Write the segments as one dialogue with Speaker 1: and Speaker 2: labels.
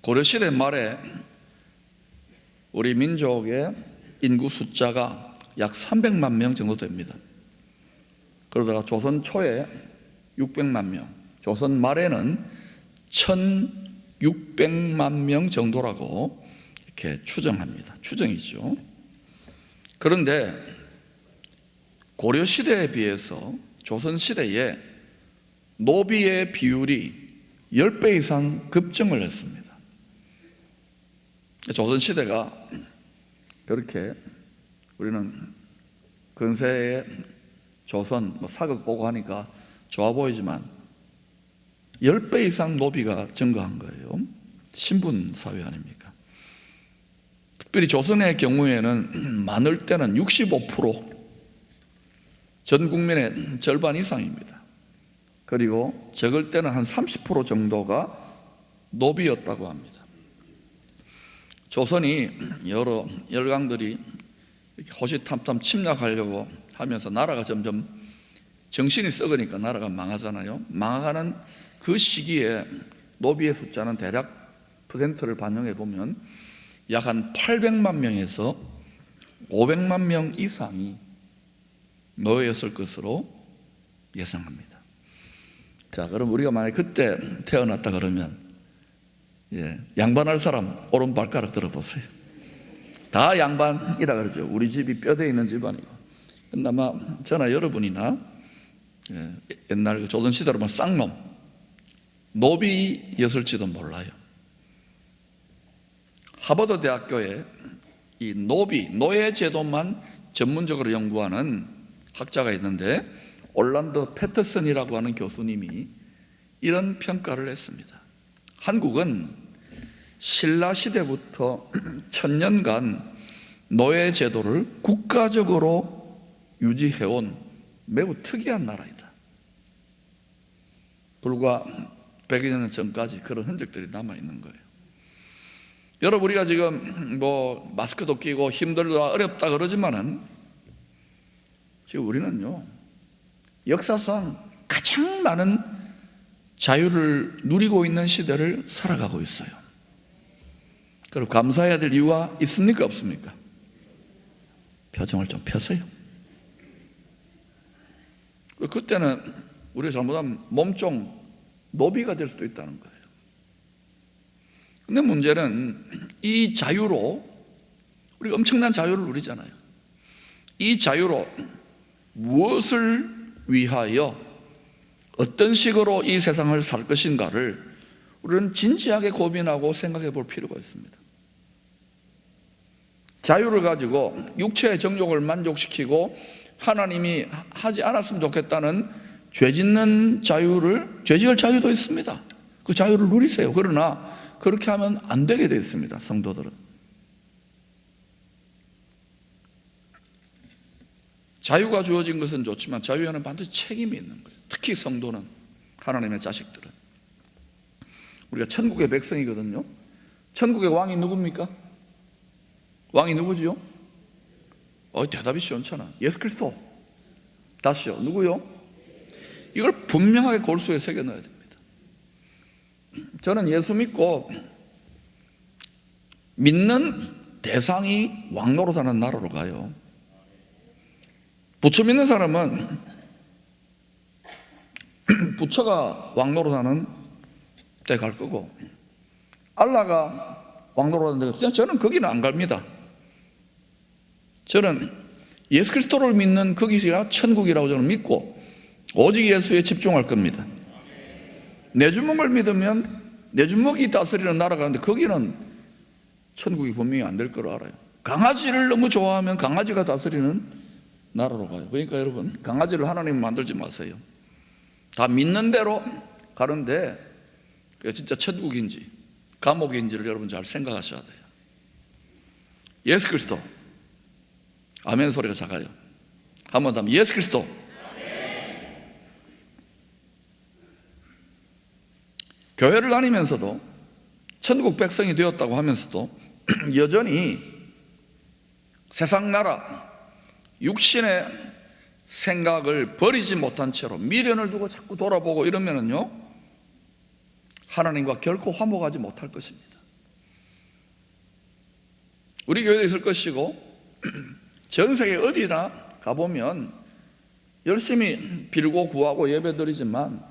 Speaker 1: 고려시대 말에 우리 민족의 인구 숫자가 약 300만 명 정도 됩니다. 그러다가 조선 초에 600만 명, 조선 말에는 1600만 명 정도라고 이렇게 추정합니다. 추정이죠. 그런데 고려시대에 비해서 조선시대에 노비의 비율이 10배 이상 급증을 했습니다. 조선시대가 그렇게 우리는 근세의 조선 사극 보고 하니까 좋아 보이지만 10배 이상 노비가 증가한 거예요. 신분사회 아닙니까? 특별히 조선의 경우에는 많을 때는 65%, 전 국민의 절반 이상입니다. 그리고 적을 때는 한 30% 정도가 노비였다고 합니다. 조선이 여러 열강들이 호시탐탐 침략하려고 하면서 나라가 점점 정신이 썩으니까 나라가 망하잖아요. 망하는 그 시기에 노비의 숫자는 대략 퍼센트를 반영해 보면 약 한 800만 명에서 500만 명 이상이 노예였을 것으로 예상합니다. 자, 그럼 우리가 만약에 그때 태어났다 그러면 양반할 사람 오른발가락 들어보세요. 다 양반이라 그러죠. 우리 집이 뼈대 있는 집안이고. 근데 아마 저나 여러분이나 옛날 그 조선시대로 보면 쌍놈, 노비였을지도 몰라요. 하버드 대학교에 이 노예 제도만 전문적으로 연구하는 학자가 있는데 올란드 패터슨이라고 하는 교수님이 이런 평가를 했습니다. 한국은 신라 시대부터 1000년간 노예 제도를 국가적으로 유지해온 매우 특이한 나라이다. 불과 100여 년 전까지 그런 흔적들이 남아있는 거예요. 여러분, 우리가 지금 마스크도 끼고 힘들다 어렵다 그러지만은 지금 우리는요 역사상 가장 많은 자유를 누리고 있는 시대를 살아가고 있어요. 그럼 감사해야 될 이유가 있습니까 없습니까? 표정을 좀 펴세요. 그때는 우리가 잘못하면 몸종 노비가 될 수도 있다는 거예요. 근데 문제는 이 자유로 우리가 엄청난 자유를 누리잖아요. 이 자유로 무엇을 위하여 어떤 식으로 이 세상을 살 것인가를 우리는 진지하게 고민하고 생각해 볼 필요가 있습니다. 자유를 가지고 육체의 정욕을 만족시키고 하나님이 하지 않았으면 좋겠다는 죄짓는 자유를, 죄지을 자유도 있습니다. 그 자유를 누리세요. 그러나 그렇게 하면 안 되게 되어 있습니다. 성도들은 자유가 주어진 것은 좋지만 자유에는 반드시 책임이 있는 거예요. 특히 성도는, 하나님의 자식들은. 우리가 천국의 백성이거든요. 천국의 왕이 누굽니까? 왕이 누구지요? 대답이 시원찮아. 예수 그리스도. 다시요, 누구요? 이걸 분명하게 골수에 새겨 넣어야 됩니다. 저는 예수 믿고 믿는 대상이 왕 노릇하는 나라로 가요. 부처 믿는 사람은 부처가 왕 노릇하는 데 갈 거고, 알라가 왕 노릇하는 데, 저는 거기는 안 갑니다. 저는 예수 그리스도를 믿는 거기가 천국이라고 저는 믿고 오직 예수에 집중할 겁니다. 내 주먹을 믿으면 내 주먹이 다스리는 나라 가는데 거기는 천국이 분명히 안 될 거로 알아요. 강아지를 너무 좋아하면 강아지가 다스리는 나라로 가요. 그러니까 여러분, 강아지를 하나님 만들지 마세요. 다 믿는 대로 가는데 그게 진짜 천국인지 감옥인지를 여러분 잘 생각하셔야 돼요. 예수 그리스도. 아멘 소리가 작아요. 한 번 더 하면 예수 그리스도. 교회를 다니면서도 천국 백성이 되었다고 하면서도 여전히 세상 나라, 육신의 생각을 버리지 못한 채로 미련을 두고 자꾸 돌아보고 이러면은요 하나님과 결코 화목하지 못할 것입니다. 우리 교회도 있을 것이고 전 세계 어디나 가보면 열심히 빌고 구하고 예배드리지만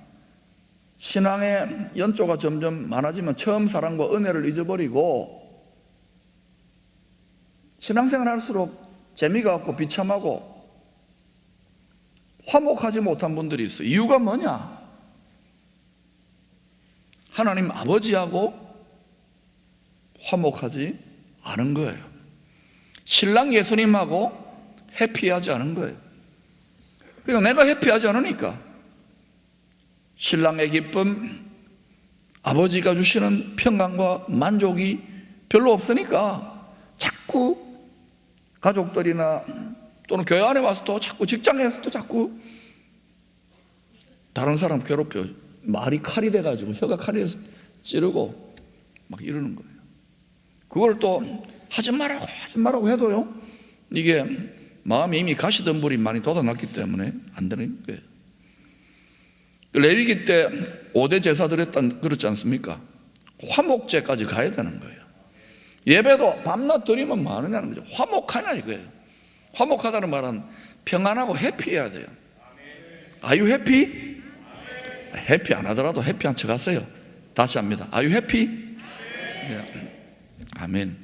Speaker 1: 신앙의 연조가 점점 많아지면 처음 사랑과 은혜를 잊어버리고 신앙생활 할수록 재미가 없고 비참하고 화목하지 못한 분들이 있어요. 이유가 뭐냐? 하나님 아버지하고 화목하지 않은 거예요. 신랑 예수님하고 해피하지 않은 거예요. 그러니까 내가 해피하지 않으니까 신랑의 기쁨, 아버지가 주시는 평강과 만족이 별로 없으니까 자꾸 가족들이나 또는 교회 안에 와서도 자꾸 직장에서도 자꾸 다른 사람 괴롭혀. 말이 칼이 돼가지고 혀가 칼이 돼서 찌르고 막 이러는 거예요. 그걸 또 하지 말라고 해도요, 이게 마음이 이미 가시덤불이 많이 돋아났기 때문에 안 되는 거예요. 레위기 때 5대 제사 드렸다 그렇지 않습니까? 화목제까지 가야 되는 거예요. 예배도 밤낮 드리면 뭐 하느냐는 거죠. 화목하냐 이거예요. 화목하다는 말은 평안하고 해피해야 돼요. Are you happy? 해피 안 하더라도 해피한 척 하세요. 다시 합니다. Are you happy? 아멘.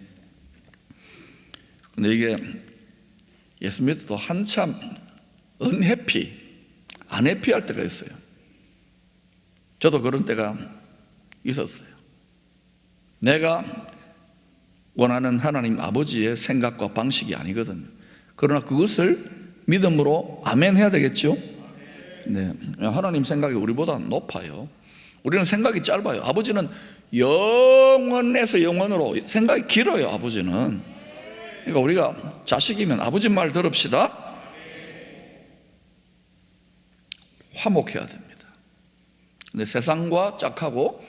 Speaker 1: 근데 이게 예수 믿어도 한참 unhappy, 안 해피할 때가 있어요. 저도 그런 때가 있었어요. 내가 원하는 하나님 아버지의 생각과 방식이 아니거든요. 그러나 그것을 믿음으로 아멘 해야 되겠죠? 네, 하나님 생각이 우리보다 높아요. 우리는 생각이 짧아요. 아버지는 영원에서 영원으로 생각이 길어요. 아버지는. 그러니까 우리가 자식이면 아버지 말 들읍시다. 화목해야 됩니다. 근데 세상과 짝하고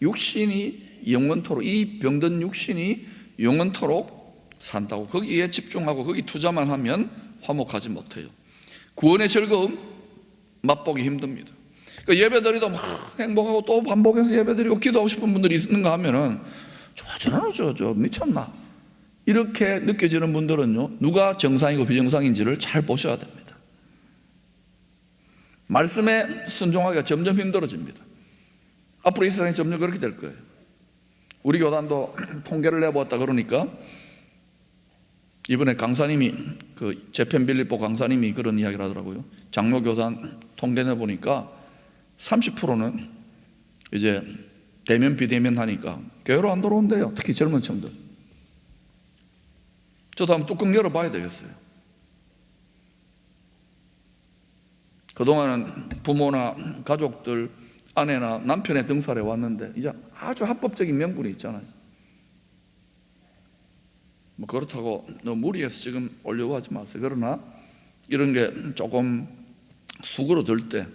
Speaker 1: 육신이 영원토록, 이 병든 육신이 영원토록 산다고 거기에 집중하고 거기 투자만 하면 화목하지 못해요. 구원의 즐거움 맛보기 힘듭니다. 그러니까 예배드리도 막 행복하고 또 반복해서 예배드리고 기도하고 싶은 분들이 있는가 하면은 저 미쳤나 이렇게 느껴지는 분들은요, 누가 정상이고 비정상인지를 잘 보셔야 됩니다. 말씀에 순종하기가 점점 힘들어집니다. 앞으로 이 세상이 점점 그렇게 될 거예요. 우리 교단도 통계를 내보았다 그러니까 이번에 강사님이 그 재팬빌리보 강사님이 그런 이야기를 하더라고요. 장로 교단 통계 내보니까 30%는 이제 대면 비대면 하니까 교회로 안 들어온대요. 특히 젊은 층들. 저도 한번 뚜껑 열어봐야 되겠어요. 그동안은 부모나 가족들, 아내나 남편의 등살에 왔는데 이제 아주 합법적인 명분이 있잖아요. 뭐 그렇다고 너무 무리해서 지금 오려고 하지 마세요. 그러나 이런 게 조금 수그러들 때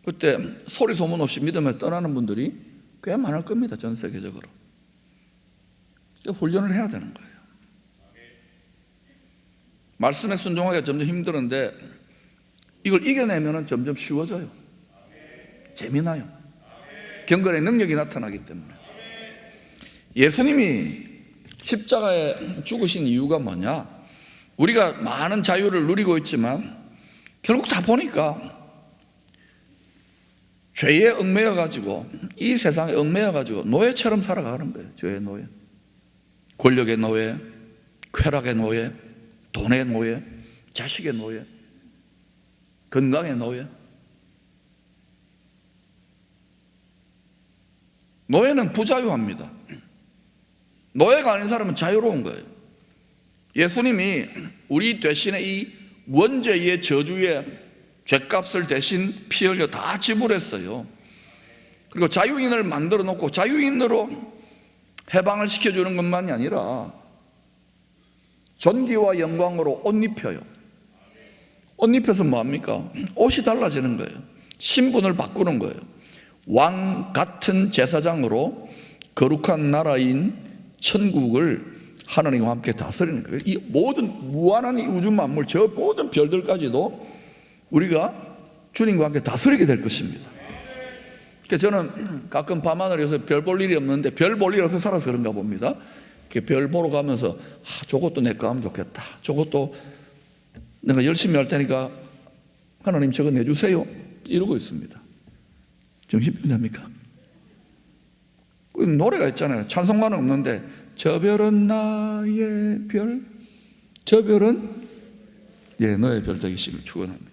Speaker 1: 그때 소리 소문 없이 믿음을 떠나는 분들이 꽤 많을 겁니다. 전 세계적으로. 훈련을 해야 되는 거예요. 말씀에 순종하기가 점점 힘드는데 이걸 이겨내면 점점 쉬워져요. 재미나요. 경건의 능력이 나타나기 때문에. 예수님이 십자가에 죽으신 이유가 뭐냐? 우리가 많은 자유를 누리고 있지만 결국 다 보니까 죄에 얽매여가지고 이 세상에 얽매여가지고 노예처럼 살아가는 거예요. 죄의 노예, 권력의 노예, 쾌락의 노예, 돈의 노예, 자식의 노예, 건강의 노예. 노예는 부자유합니다. 노예가 아닌 사람은 자유로운 거예요. 예수님이 우리 대신에 이 원죄의 저주의 죄값을 대신 피 흘려 다 지불했어요. 그리고 자유인을 만들어 놓고 자유인으로 해방을 시켜주는 것만이 아니라 존귀와 영광으로 옷 입혀요. 옷 입혀서 뭐합니까? 옷이 달라지는 거예요. 신분을 바꾸는 거예요. 왕 같은 제사장으로 거룩한 나라인 천국을 하나님과 함께 다스리는 거예요. 이 모든 무한한 이 우주 만물, 저 모든 별들까지도 우리가 주님과 함께 다스리게 될 것입니다. 그래서 저는 가끔 밤하늘에서 별 볼 일이 없는데 별 볼 일 없어서 살아서 그런가 봅니다. 이렇게 별 보러 가면서 저것도 내 거 하면 좋겠다, 저것도 내가 열심히 할 테니까 하나님 저거 내주세요, 이러고 있습니다. 정신병자입니까? 노래가 있잖아요. 찬송가는 없는데 저 별은 나의 별, 저 별은 너의 별 되기를 축원합니다.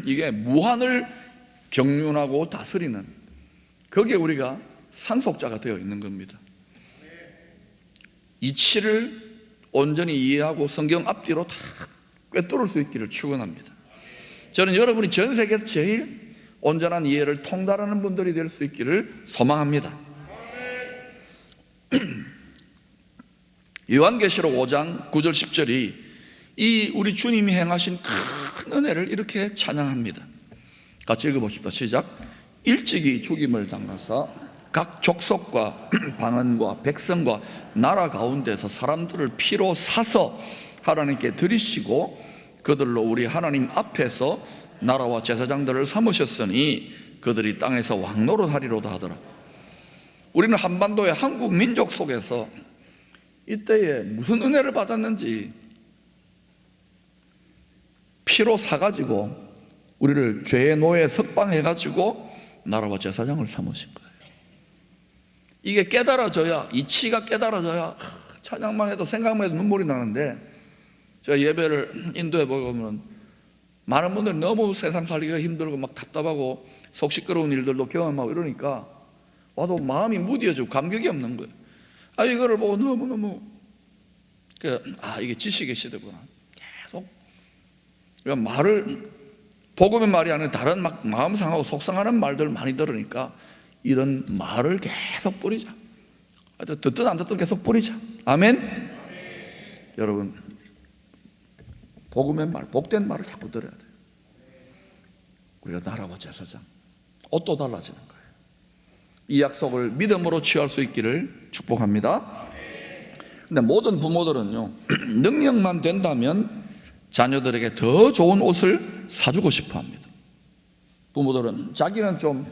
Speaker 1: 이게 무한을 경륜하고 다스리는, 거기에 우리가 상속자가 되어 있는 겁니다. 이치를 온전히 이해하고 성경 앞뒤로 다 꿰뚫을 수 있기를 축원합니다. 저는 여러분이 전 세계에서 제일 온전한 이해를 통달하는 분들이 될 수 있기를 소망합니다. 요한계시록 5장 9절 10절이 이 우리 주님이 행하신 큰 은혜를 이렇게 찬양합니다. 같이 읽어봅시다. 시작. 일찍이 죽임을 당하사 각 족속과 방언과 백성과 나라 가운데서 사람들을 피로 사서 하나님께 드리시고 그들로 우리 하나님 앞에서 나라와 제사장들을 삼으셨으니 그들이 땅에서 왕노릇하리로다 하더라. 우리는 한반도의 한국 민족 속에서 이때에 무슨 은혜를 받았는지 피로 사가지고 우리를 죄의 노예에 석방해가지고 나라와 제사장을 삼으신 거예요. 이게 깨달아져야, 이치가 깨달아져야 찬양만 해도 생각만 해도 눈물이 나는데, 제가 예배를 인도해 보면 많은 분들이 너무 세상 살기가 힘들고 막 답답하고 속 시끄러운 일들도 경험하고 이러니까 와도 마음이 무뎌지고 감격이 없는 거예요. 이거를 보고 너무너무 이게 지식의 시대구나. 계속 말을, 복음의 말이 아니라 다른 막 마음 상하고 속상하는 말들 많이 들으니까 이런 말을 계속 뿌리자. 듣든 안 듣든 계속 뿌리자. 아멘. 여러분, 복음의 말, 복된 말을 자꾸 들어야 돼요. 우리가 나라와 제사장, 옷도 달라지는 거예요. 이 약속을 믿음으로 취할 수 있기를 축복합니다. 근데 모든 부모들은요, 능력만 된다면 자녀들에게 더 좋은 옷을 사주고 싶어 합니다. 부모들은 자기는 좀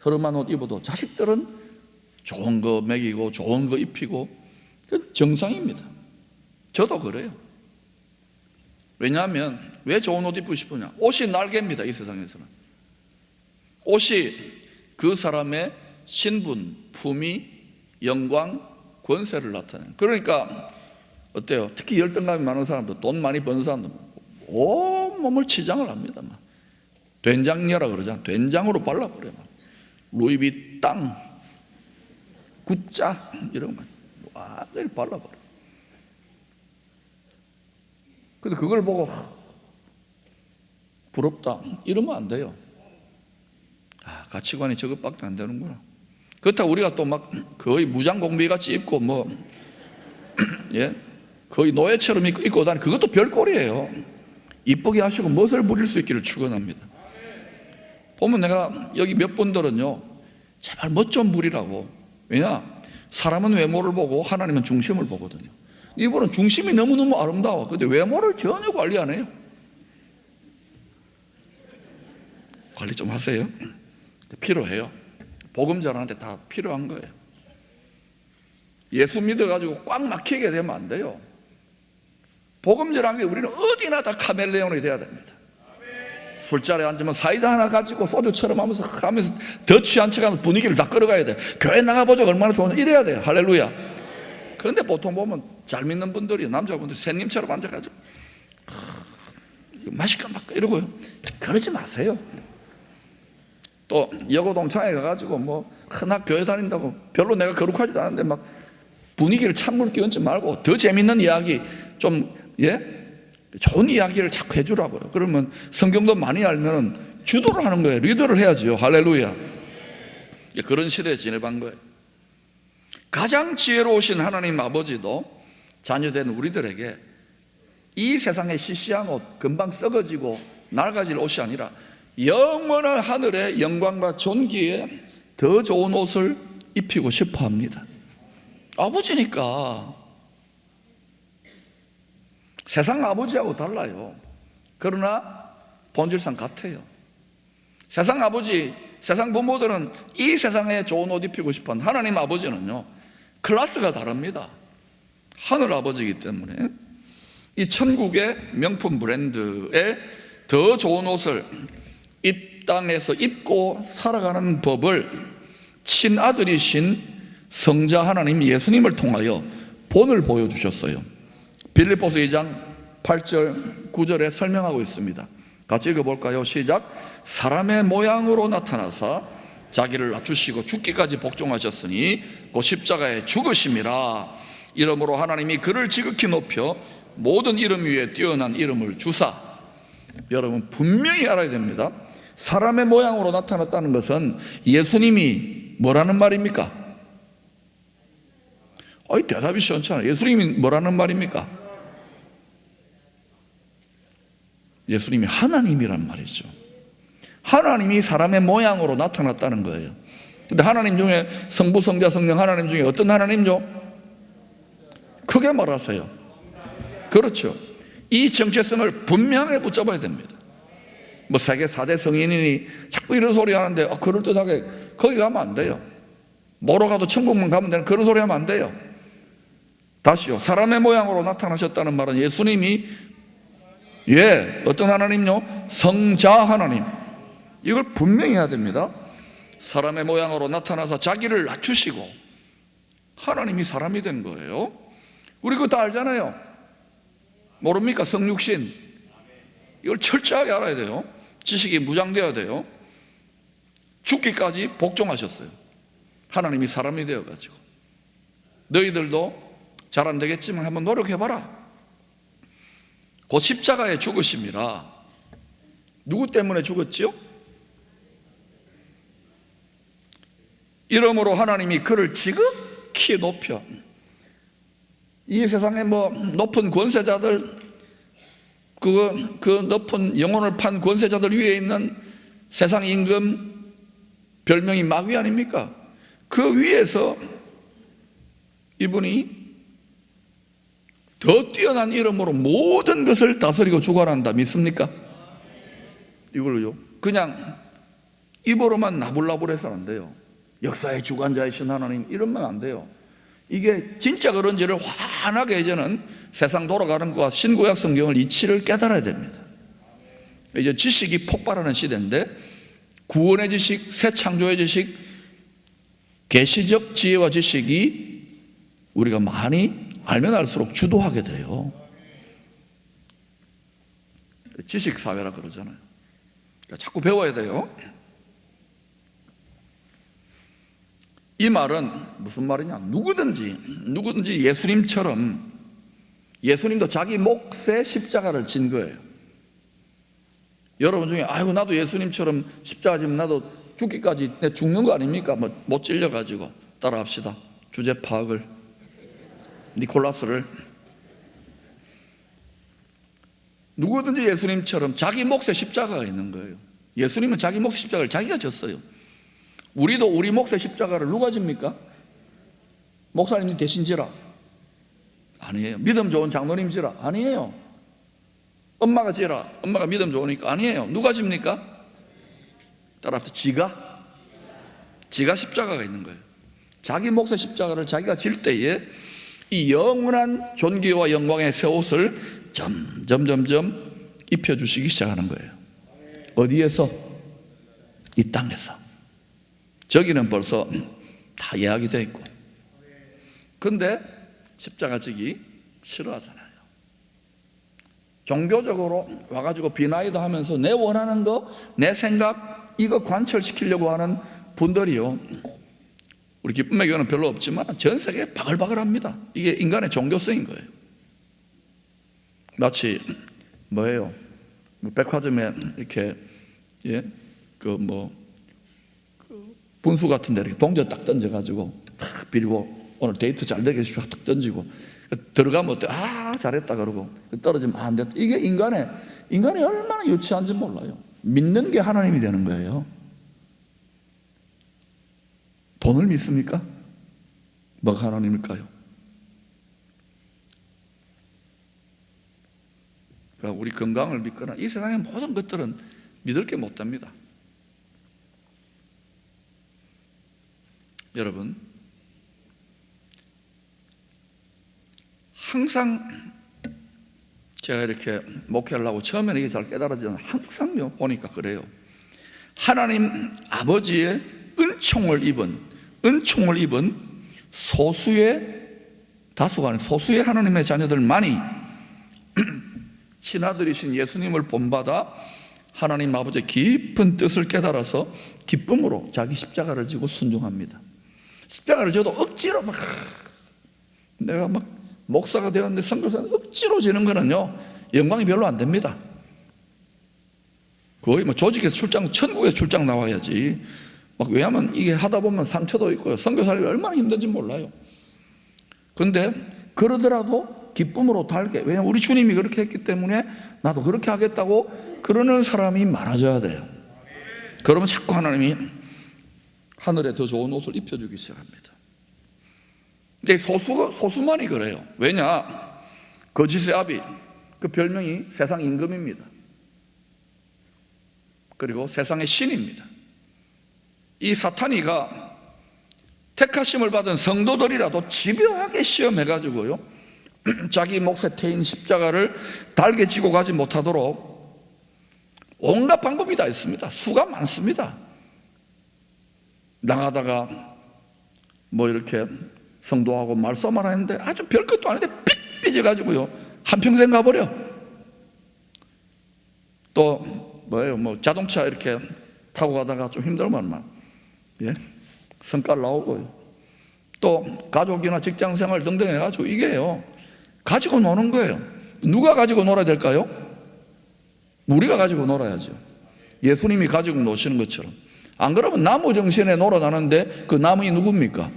Speaker 1: 흐름한 옷 입어도 자식들은 좋은 거 먹이고 좋은 거 입히고, 그 정상입니다. 저도 그래요. 왜냐하면 왜 좋은 옷 입고 싶으냐? 옷이 날개입니다. 이 세상에서는 옷이 그 사람의 신분, 품위, 영광, 권세를 나타내요. 그러니까 어때요? 특히 열등감이 많은 사람들, 돈 많이 버는 사람들 온몸을 치장을 합니다. 막 된장녀라 그러잖아. 된장으로 발라버려요. 루이비땅, 구짜 이런 거 완전히 발라버려. 근데 그걸 보고 부럽다 이러면 안 돼요. 가치관이 저것밖에 안 되는구나. 그렇다고 우리가 또 막 거의 무장공비같이 입고 거의 노예처럼 입고 다니는 그것도 별꼴이에요. 이쁘게 하시고 멋을 부릴 수 있기를 축원합니다. 보면 내가 여기 몇 분들은요, 제발 멋 좀 부리라고. 왜냐? 사람은 외모를 보고 하나님은 중심을 보거든요. 이분은 중심이 너무너무 아름다워. 근데 외모를 전혀 관리 안 해요. 관리 좀 하세요. 필요해요. 복음 전하는데 다 필요한 거예요. 예수 믿어가지고 꽉 막히게 되면 안 돼요. 복음 전하는 게 우리는 어디나 다 카멜레온이 돼야 됩니다. 술자리에 앉으면 사이다 하나 가지고 소주처럼 하면서 더 취한 척하면서 분위기를 다 끌어가야 돼. 교회 나가보자 얼마나 좋은지 이래야 돼요. 할렐루야. 그런데 보통 보면 잘 믿는 분들이, 남자분들이 새님처럼 앉아가지고 맛있게 막 이러고요. 그러지 마세요. 또 여고동창회 가가지고 흔한 교회 다닌다고 별로 내가 거룩하지도 않은데 막 분위기를 찬물 끼얹지 말고 더 재밌는 이야기 좀 좋은 이야기를 자꾸 해주라고요. 그러면 성경도 많이 알면 주도를 하는 거예요. 리더를 해야죠. 할렐루야. 그런 시대에 지내본 거예요. 가장 지혜로우신 하나님 아버지도 자녀된 우리들에게 이 세상의 시시한 옷, 금방 썩어지고 낡아질 옷이 아니라 영원한 하늘의 영광과 존귀에 더 좋은 옷을 입히고 싶어 합니다. 아버지니까. 세상 아버지하고 달라요. 그러나 본질상 같아요. 세상 아버지, 세상 부모들은 이 세상에 좋은 옷 입히고 싶은 하나님 아버지는요, 클래스가 다릅니다. 하늘 아버지이기 때문에 이 천국의 명품 브랜드에 더 좋은 옷을 이 땅에서 입고 살아가는 법을 친아들이신 성자 하나님 예수님을 통하여 본을 보여주셨어요. 빌립보서 2장 8절 9절에 설명하고 있습니다. 같이 읽어볼까요? 시작. 사람의 모양으로 나타나사 자기를 낮추시고 죽기까지 복종하셨으니 곧 십자가에 죽으심이라. 이러므로 하나님이 그를 지극히 높여 모든 이름 위에 뛰어난 이름을 주사. 여러분 분명히 알아야 됩니다. 사람의 모양으로 나타났다는 것은 예수님이 뭐라는 말입니까? 대답이 시원찮아요. 예수님이 뭐라는 말입니까? 예수님이 하나님이란 말이죠. 하나님이 사람의 모양으로 나타났다는 거예요. 근데 하나님 중에 성부, 성자, 성령 하나님 중에 어떤 하나님이죠? 크게 말하세요. 그렇죠. 이 정체성을 분명하게 붙잡아야 됩니다. 뭐 세계 4대 성인이니 자꾸 이런 소리 하는데 그럴듯하게 거기 가면 안 돼요. 뭐로 가도 천국만 가면 되는 그런 소리 하면 안 돼요. 다시요. 사람의 모양으로 나타나셨다는 말은 예수님이 어떤 하나님요? 성자 하나님. 이걸 분명히 해야 됩니다. 사람의 모양으로 나타나서 자기를 낮추시고 하나님이 사람이 된 거예요. 우리 그거 다 알잖아요. 모릅니까? 성육신. 이걸 철저하게 알아야 돼요. 지식이 무장되어야 돼요. 죽기까지 복종하셨어요. 하나님이 사람이 되어가지고. 너희들도 잘 안 되겠지만 한번 노력해봐라. 곧 십자가에 죽으심이라. 누구 때문에 죽었지요? 이러므로 하나님이 그를 지극히 높여. 이 세상에 높은 권세자들, 그 높은 영혼을 판 권세자들 위에 있는 세상 임금 별명이 마귀 아닙니까? 그 위에서 이분이 더 뛰어난 이름으로 모든 것을 다스리고 주관한다. 믿습니까? 이걸로요. 그냥 입으로만 나불나불해서는 안 돼요. 역사의 주관자이신 하나님 이러면 안 돼요. 이게 진짜 그런지를 환하게 이제는 세상 돌아가는 것과 신구약 성경을 이치를 깨달아야 됩니다. 이제 지식이 폭발하는 시대인데 구원의 지식, 새 창조의 지식, 계시적 지혜와 지식이 우리가 많이 알면 알수록 주도하게 돼요. 지식사회라 그러잖아요. 그러니까 자꾸 배워야 돼요. 이 말은 무슨 말이냐? 누구든지 예수님처럼, 예수님도 자기 몫의 십자가를 진 거예요. 여러분 중에 나도 예수님처럼 십자가 지면 나도 죽기까지 내 죽는 거 아닙니까? 못 찔려가지고. 따라합시다. 주제 파악을, 니콜라스를. 누구든지 예수님처럼 자기 몫의 십자가가 있는 거예요. 예수님은 자기 몫의 십자가를 자기가 졌어요. 우리도 우리 몫의 십자가를 누가 집니까? 목사님이 대신 지라? 아니에요. 믿음 좋은 장로님 지라? 아니에요. 엄마가 지라? 엄마가 믿음 좋으니까? 아니에요. 누가 집니까? 따라합시다. 지가 십자가가 있는 거예요. 자기 몫의 십자가를 자기가 질 때에 이 영원한 존귀와 영광의 새 옷을 점점 입혀주시기 시작하는 거예요. 어디에서? 이 땅에서. 저기는 벌써 다 예약이 되어 있고. 그런데 십자가 지기 싫어하잖아요. 종교적으로 와가지고 비나이도 하면서 내 원하는 거, 내 생각 이거 관철시키려고 하는 분들이요, 우리 기쁨의 교회는 별로 없지만 전 세계에 바글바글합니다. 이게 인간의 종교성인 거예요. 마치 백화점에 이렇게 분수 같은 데 이렇게 동전 딱 던져가지고 탁 빌고 오늘 데이트 잘 되게 해주십시오 탁 던지고 들어가면 어때? 잘했다 그러고 떨어지면 안 됐다. 이게 인간이 얼마나 유치한지 몰라요. 믿는 게 하나님이 되는 거예요. 돈을 믿습니까? 뭐가 하나님일까요? 그러니까 우리 건강을 믿거나 이 세상의 모든 것들은 믿을 게 못 됩니다. 여러분, 항상 제가 이렇게 목회하려고 처음에는 이게 잘 깨달아지는 항상요 보니까 그래요. 하나님 아버지의 은총을 입은 소수의 다수가 아닌 소수의 하나님의 자녀들만이 친아들이신 예수님을 본받아 하나님 아버지의 깊은 뜻을 깨달아서 기쁨으로 자기 십자가를 지고 순종합니다. 십자가를 져도 억지로 내가 목사가 되었는데 선교사는 억지로 지는 거는요 영광이 별로 안 됩니다. 거의 조직에서 천국에서 출장 나와야지. 왜냐하면 이게 하다 보면 상처도 있고요. 선교사님이 얼마나 힘든지 몰라요. 그런데 그러더라도 기쁨으로 달게, 왜냐하면 우리 주님이 그렇게 했기 때문에 나도 그렇게 하겠다고 그러는 사람이 많아져야 돼요. 그러면 자꾸 하나님이 하늘에 더 좋은 옷을 입혀주기 시작합니다. 근데 소수만이 그래요. 왜냐? 거짓의 아비, 그 별명이 세상 임금입니다. 그리고 세상의 신입니다. 이 사탄이가 택하심을 받은 성도들이라도 집요하게 시험해가지고요 자기 몫에 태인 십자가를 달게 지고 가지 못하도록 온갖 방법이 다 있습니다. 수가 많습니다. 나가다가 이렇게 성도하고 말싸움을 하는데 아주 별것도 아닌데 삐져가지고요 한평생 가버려. 또 자동차 이렇게 타고 가다가 좀 힘들면 성깔 나오고요. 또 가족이나 직장생활 등등 해가지고 이게요 가지고 노는 거예요. 누가 가지고 놀아야 될까요? 우리가 가지고 놀아야죠. 예수님이 가지고 노시는 것처럼. 안 그러면 나무 정신에 놀아나는데 그 나무이 누굽니까?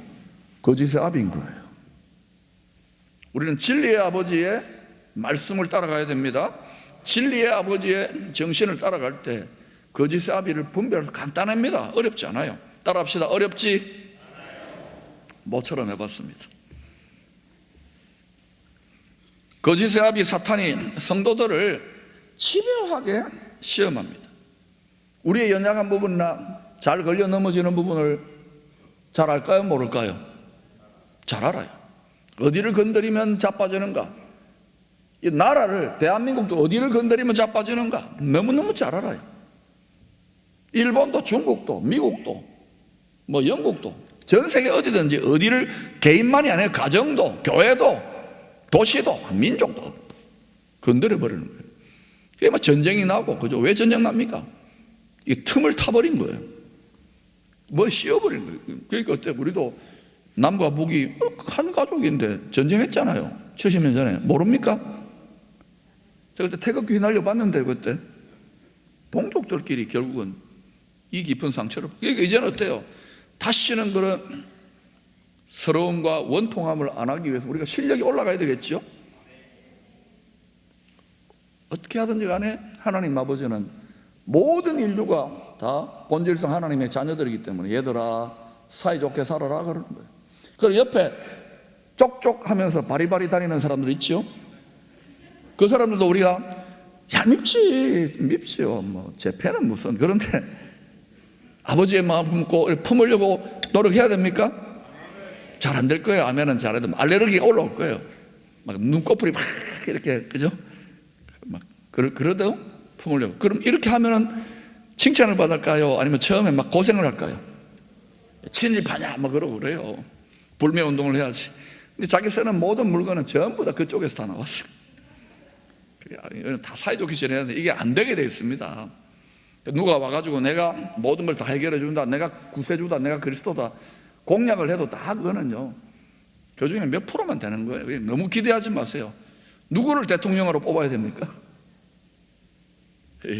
Speaker 1: 거짓의 아비인 거예요. 우리는 진리의 아버지의 말씀을 따라가야 됩니다. 진리의 아버지의 정신을 따라갈 때 거짓의 아비를 분별해서 간단합니다. 어렵지 않아요. 따라합시다. 어렵지 모처럼 해봤습니다. 거짓의 아비 사탄이 성도들을 집요하게 시험합니다. 우리의 연약한 부분이나 잘 걸려 넘어지는 부분을 잘 알까요? 모를까요? 잘 알아요. 어디를 건드리면 자빠지는가? 이 나라를, 대한민국도 어디를 건드리면 자빠지는가? 너무너무 잘 알아요. 일본도 중국도 미국도 영국도 전 세계 어디든지 어디를 개인만이 아니라 가정도 교회도 도시도 민족도 건드려버리는 거예요. 그게 전쟁이 나고 그죠? 왜 전쟁 납니까? 이 틈을 타버린 거예요. 씌워버린 거예요. 그러니까 그때 우리도 남과 북이 한 가족인데 전쟁했잖아요. 70년 전에. 모릅니까? 제가 그때 태극기 휘날려 봤는데 그때 동족들끼리 결국은 이 깊은 상처를. 그러니까 이제는 어때요? 다시는 그런 서러움과 원통함을 안 하기 위해서 우리가 실력이 올라가야 되겠죠? 어떻게 하든지 간에 하나님 아버지는 모든 인류가 다 본질상 하나님의 자녀들이기 때문에 얘들아 사이좋게 살아라 그러는 거예요. 그리고 옆에 쪽쪽 하면서 바리바리 다니는 사람들 있죠? 그 사람들도 우리가 밉지요. 제 패는 무슨. 그런데 아버지의 마음 품으려고 노력해야 됩니까? 잘 안 될 거예요. 아멘은 잘해도 알레르기가 올라올 거예요. 눈꺼풀이 막 이렇게 그죠? 그러도 품으려고. 그럼 이렇게 하면은 칭찬을 받을까요? 아니면 처음에 고생을 할까요? 친일파냐 그러고 그래요. 불매 운동을 해야지. 근데 자기 쓰는 모든 물건은 전부 다 그쪽에서 다 나왔어요. 다 사이좋게 지내야 돼. 이게 안 되게 돼 있습니다. 누가 와가지고 내가 모든 걸 다 해결해 준다, 내가 구세주다, 내가 그리스도다 공약을 해도 다 그거는요 그 중에 몇 프로만 되는 거예요. 너무 기대하지 마세요. 누구를 대통령으로 뽑아야 됩니까?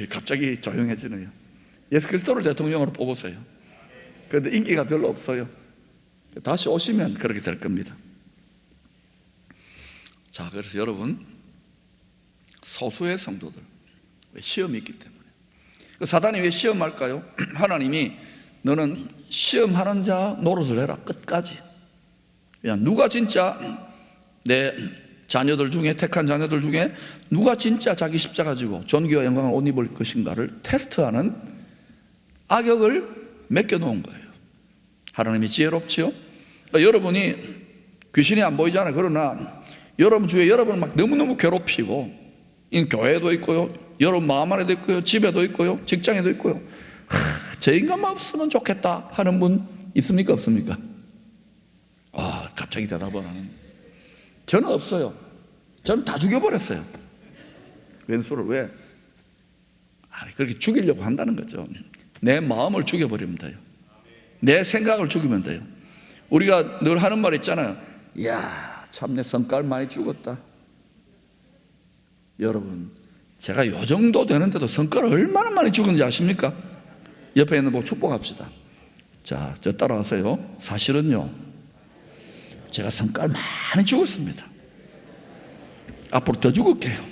Speaker 1: 갑자기 조용해지네요. 예수 그리스도를 대통령으로 뽑으세요. 그런데 인기가 별로 없어요. 다시 오시면 그렇게 될 겁니다. 자, 그래서 여러분 소수의 성도들 시험이 있기 때문에 사단이 왜 시험할까요? 하나님이 너는 시험하는 자 노릇을 해라. 끝까지. 그냥 누가 진짜 내 자녀들 중에 택한 자녀들 중에 누가 진짜 자기 십자가 지고 존귀와 영광을 옷 입을 것인가를 테스트하는 악역을 맡겨놓은 거예요. 하나님이 지혜롭지요? 그러니까 여러분이 귀신이 안 보이잖아요. 그러나 여러분 주위에 여러분을 막 너무너무 괴롭히고, 이 교회도 있고요, 여러분 마음 안에도 있고요, 집에도 있고요, 직장에도 있고요. 저 인간만 없으면 좋겠다 하는 분 있습니까, 없습니까? 갑자기 대답을 하는. 저는 없어요. 저는 다 죽여버렸어요. 왼수를. 왜? 그렇게 죽이려고 한다는 거죠. 내 마음을 죽여버리면 돼요. 내 생각을 죽이면 돼요. 우리가 늘 하는 말 있잖아요. 이야, 참 내 성깔 많이 죽었다. 여러분, 제가 요 정도 되는데도 성깔 얼마나 많이 죽은지 아십니까? 옆에 있는 분 축복합시다. 자, 저 따라하세요. 사실은요, 제가 성깔 많이 죽었습니다. 앞으로 더 죽을게요.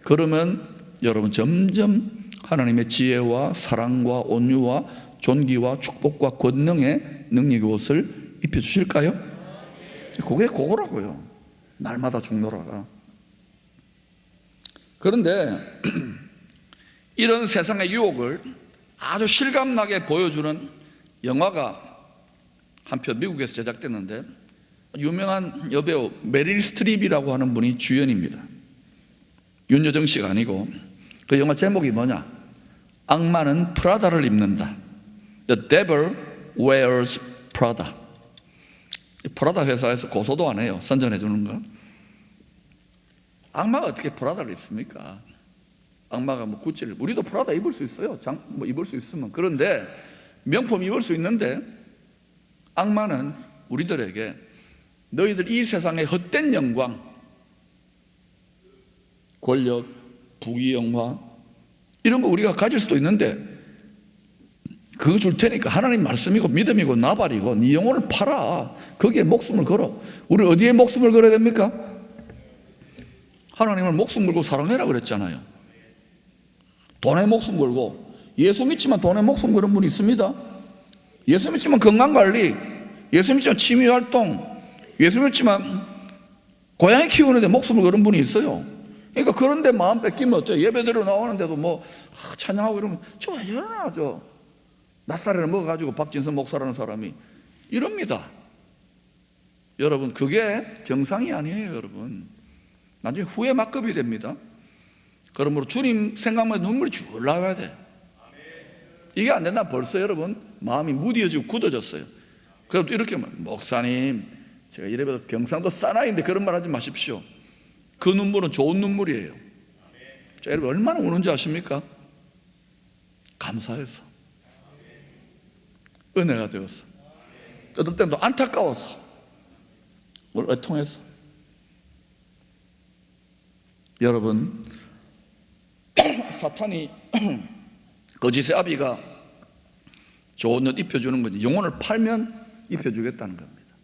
Speaker 1: 그러면 여러분 점점 하나님의 지혜와 사랑과 온유와 존귀와 축복과 권능의 능력의 옷을 입혀주실까요? 그게 그거라고요. 날마다 죽노라가. 그런데 이런 세상의 유혹을 아주 실감나게 보여주는 영화가 한편 미국에서 제작됐는데, 유명한 여배우 메릴 스트립이라고 하는 분이 주연입니다. 윤여정 씨가 아니고. 그 영화 제목이 뭐냐? 악마는 프라다를 입는다. The Devil Wears Prada. 프라다 회사에서 고소도 안 해요. 선전해 주는 거. 악마가 어떻게 프라다를 입습니까? 악마가 뭐 구찌를, 우리도 프라다 입을 수 있어요. 뭐 입을 수 있으면. 그런데 명품 입을 수 있는데, 악마는 우리들에게 너희들 이 세상의 헛된 영광, 권력, 부귀영화 이런 거 우리가 가질 수도 있는데, 그거 줄 테니까 하나님 말씀이고 믿음이고 나발이고 네 영혼을 팔아. 거기에 목숨을 걸어. 우리 어디에 목숨을 걸어야 됩니까? 하나님을 목숨 걸고 사랑해라 그랬잖아요. 돈에 목숨 걸고. 예수 믿지만 돈에 목숨 거는 분이 있습니다. 예수 믿지만 건강관리, 예수 믿지만 취미활동, 예수 믿지만 고양이 키우는데 목숨을 걸은 분이 있어요. 그러니까 그런데 마음 뺏기면 어때요? 예배드리러 나오는데도 뭐 찬양하고 이러면 저 왜 저러나, 저 낯살을 먹어가지고 박진선 목사라는 사람이 이럽니다. 여러분, 그게 정상이 아니에요. 여러분, 나중에 후회 막급이 됩니다. 그러므로 주님 생각만 해도 눈물이 줄 나와야 돼. 이게 안 된다 벌써 여러분 마음이 무뎌지고 굳어졌어요. 그럼 이렇게 목사님, 제가 이래봬도 경상도 사나이인데 그런 말 하지 마십시오. 그 눈물은 좋은 눈물이에요. 자, 여러분 얼마나 우는지 아십니까? 감사해서, 은혜가 되어서, 어떨 때는 또 안타까워서, 애통해서. 여러분, 사탄이 거짓의 아비가 좋은 옷 입혀주는 거지, 영혼을 팔면 입혀주겠다는 겁니다.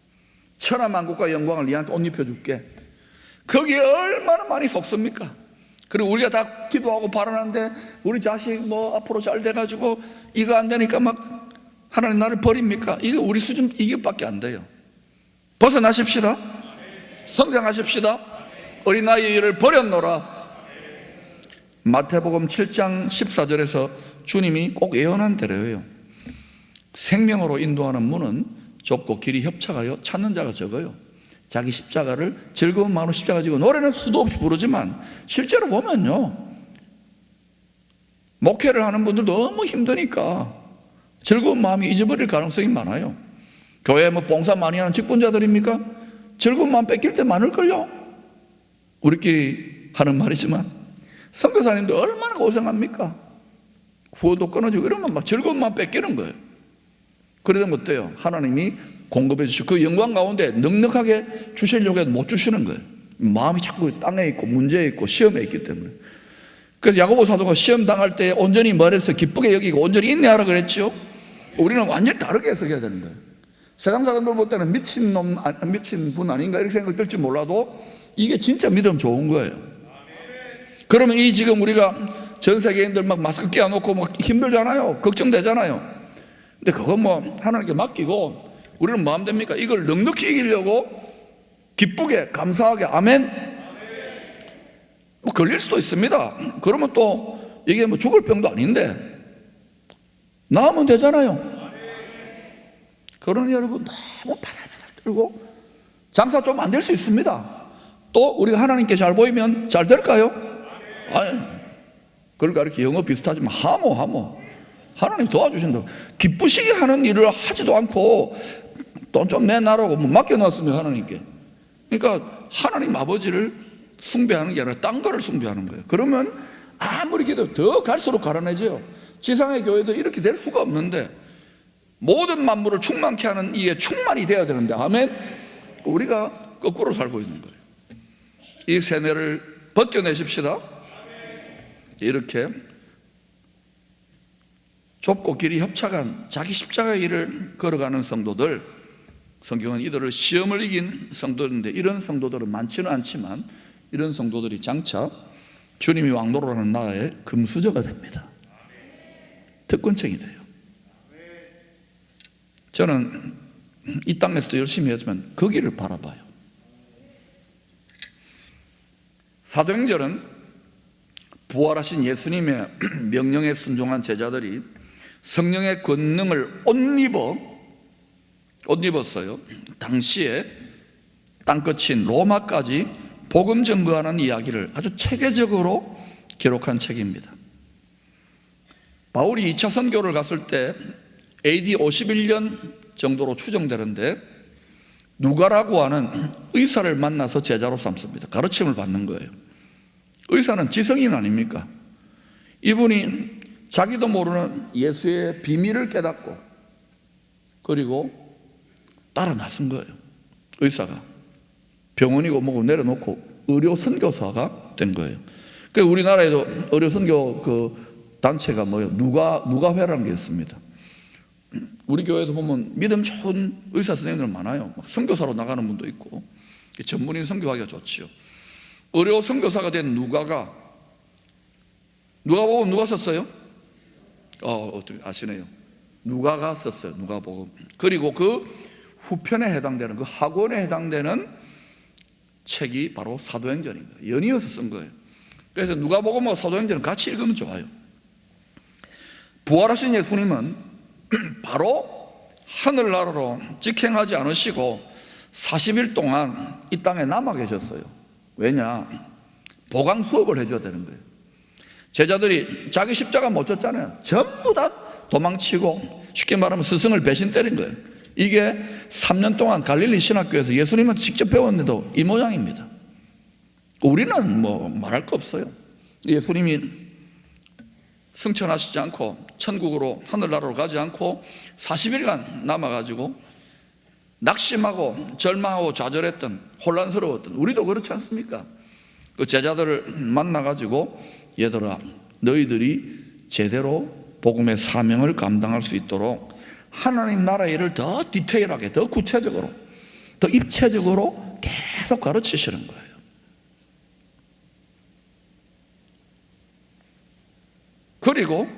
Speaker 1: 천하만국과 영광을 니한테 옷 입혀줄게. 거기에 얼마나 많이 속습니까? 그리고 우리가 다 기도하고 바라는데 우리 자식 뭐 앞으로 잘 돼가지고 이거 안 되니까 막 하나님 나를 버립니까? 이거 우리 수준 이것밖에 안 돼요. 벗어나십시다. 성장하십시다. 어린아이의 일을 버렸노라. 마태복음 7장 14절에서 주님이 꼭 예언한 대로예요. 생명으로 인도하는 문은 좁고 길이 협착하여 찾는 자가 적어요. 자기 십자가를 즐거운 마음으로 십자가 지고 노래는 수도 없이 부르지만 실제로 보면요, 목회를 하는 분들 너무 힘드니까 즐거운 마음이 잊어버릴 가능성이 많아요. 교회에 뭐 봉사 많이 하는 직분자들입니까? 즐거운 마음 뺏길 때 많을걸요. 우리끼리 하는 말이지만 선교사님들 얼마나 고생합니까? 후원도 끊어지고 이러면 막 즐거운 마음 뺏기는 거예요. 그러면 어때요? 하나님이 공급해 주시고 그 영광 가운데 넉넉하게 주시려고 해도 못 주시는 거예요. 마음이 자꾸 땅에 있고 문제에 있고 시험에 있기 때문에. 그래서 야고보 사도가 시험 당할 때 온전히 말해서 기쁘게 여기고 온전히 인내하라 그랬죠. 우리는 완전히 다르게 해석해야 되는 거예요. 세상 사람들 볼 때는 미친 분 아닌가 이렇게 생각 들지 몰라도 이게 진짜 믿음 좋은 거예요. 그러면 이 지금 우리가 전 세계인들 막 마스크 끼워놓고 막 힘들잖아요. 걱정되잖아요. 근데 그건 뭐 하나님께 맡기고 우리는 뭐 하면 됩니까? 이걸 넉넉히 이기려고 기쁘게 감사하게 아멘. 뭐 걸릴 수도 있습니다. 그러면 또 이게 뭐 죽을 병도 아닌데 나으면 되잖아요. 그러니 여러분 너무 바달바달 떨고 장사 좀 안 될 수 있습니다. 또 우리가 하나님께 잘 보이면 잘 될까요? 아니, 그러니까 이렇게 영어 비슷하지만 하모 하나님 도와주신다. 기쁘시게 하는 일을 하지도 않고 돈 좀 내놔라고 맡겨놨습니다, 하나님께. 그러니까 하나님 아버지를 숭배하는 게 아니라 딴 거를 숭배하는 거예요. 그러면 아무리 기도 더 갈수록 가난해져요. 지상의 교회도 이렇게 될 수가 없는데, 모든 만물을 충만케 하는 이에 충만이 되어야 되는데, 아멘. 우리가 거꾸로 살고 있는 거예요. 이 세뇌를 벗겨내십시다. 이렇게 좁고 길이 협착한 자기 십자가의 길을 걸어가는 성도들, 성경은 이들을 시험을 이긴 성도인데, 이런 성도들은 많지는 않지만 이런 성도들이 장차 주님이 왕노릇하는 나라의 금수저가 됩니다. 특권층이 돼요. 저는 이 땅에서도 열심히 했지만 거기를 바라봐요. 사도행전은 부활하신 예수님의 명령에 순종한 제자들이 성령의 권능을 옷 입었어요. 당시에 땅끝인 로마까지 복음 전거하는 이야기를 아주 체계적으로 기록한 책입니다. 바울이 2차 선교를 갔을 때 AD 51년 정도로 추정되는데, 누가라고 하는 의사를 만나서 제자로 삼습니다. 가르침을 받는 거예요. 의사는 지성인 아닙니까? 이분이 자기도 모르는 예수의 비밀을 깨닫고 그리고 따라 나선 거예요. 의사가 병원이고 뭐고 내려놓고 의료 선교사가 된 거예요. 그 우리나라에도 의료 선교 그 단체가 뭐예요? 누가회라는 게 있습니다. 우리 교회도 보면 믿음 좋은 의사 선생님들 많아요. 선교사로 나가는 분도 있고, 전문인 선교하기가 좋지요. 의료 선교사가 된 누가복음 누가 썼어요? 어떻게 아시네요? 누가가 썼어요. 누가복음. 그리고 그 후편에 해당되는, 그 학원에 해당되는 책이 바로 사도행전입니다. 연이어서 쓴 거예요. 그래서 누가복음하고 사도행전을 같이 읽으면 좋아요. 부활하신 예수님은 바로 하늘나라로 직행하지 않으시고 40일 동안 이 땅에 남아 계셨어요. 왜냐? 보강 수업을 해줘야 되는 거예요. 제자들이 자기 십자가 못 졌잖아요. 전부 다 도망치고, 쉽게 말하면 스승을 배신 때린 거예요. 이게 3년 동안 갈릴리 신학교에서 예수님한테 직접 배웠는데도 이 모양입니다. 우리는 뭐 말할 거 없어요. 예수님이 승천하시지 않고 천국으로, 하늘나라로 가지 않고 40일간 남아가지고 낙심하고 절망하고 좌절했던, 혼란스러웠던, 우리도 그렇지 않습니까? 그 제자들을 만나가지고, 얘들아, 너희들이 제대로 복음의 사명을 감당할 수 있도록 하나님 나라의 일을 더 디테일하게, 더 구체적으로, 더 입체적으로 계속 가르치시는 거예요. 그리고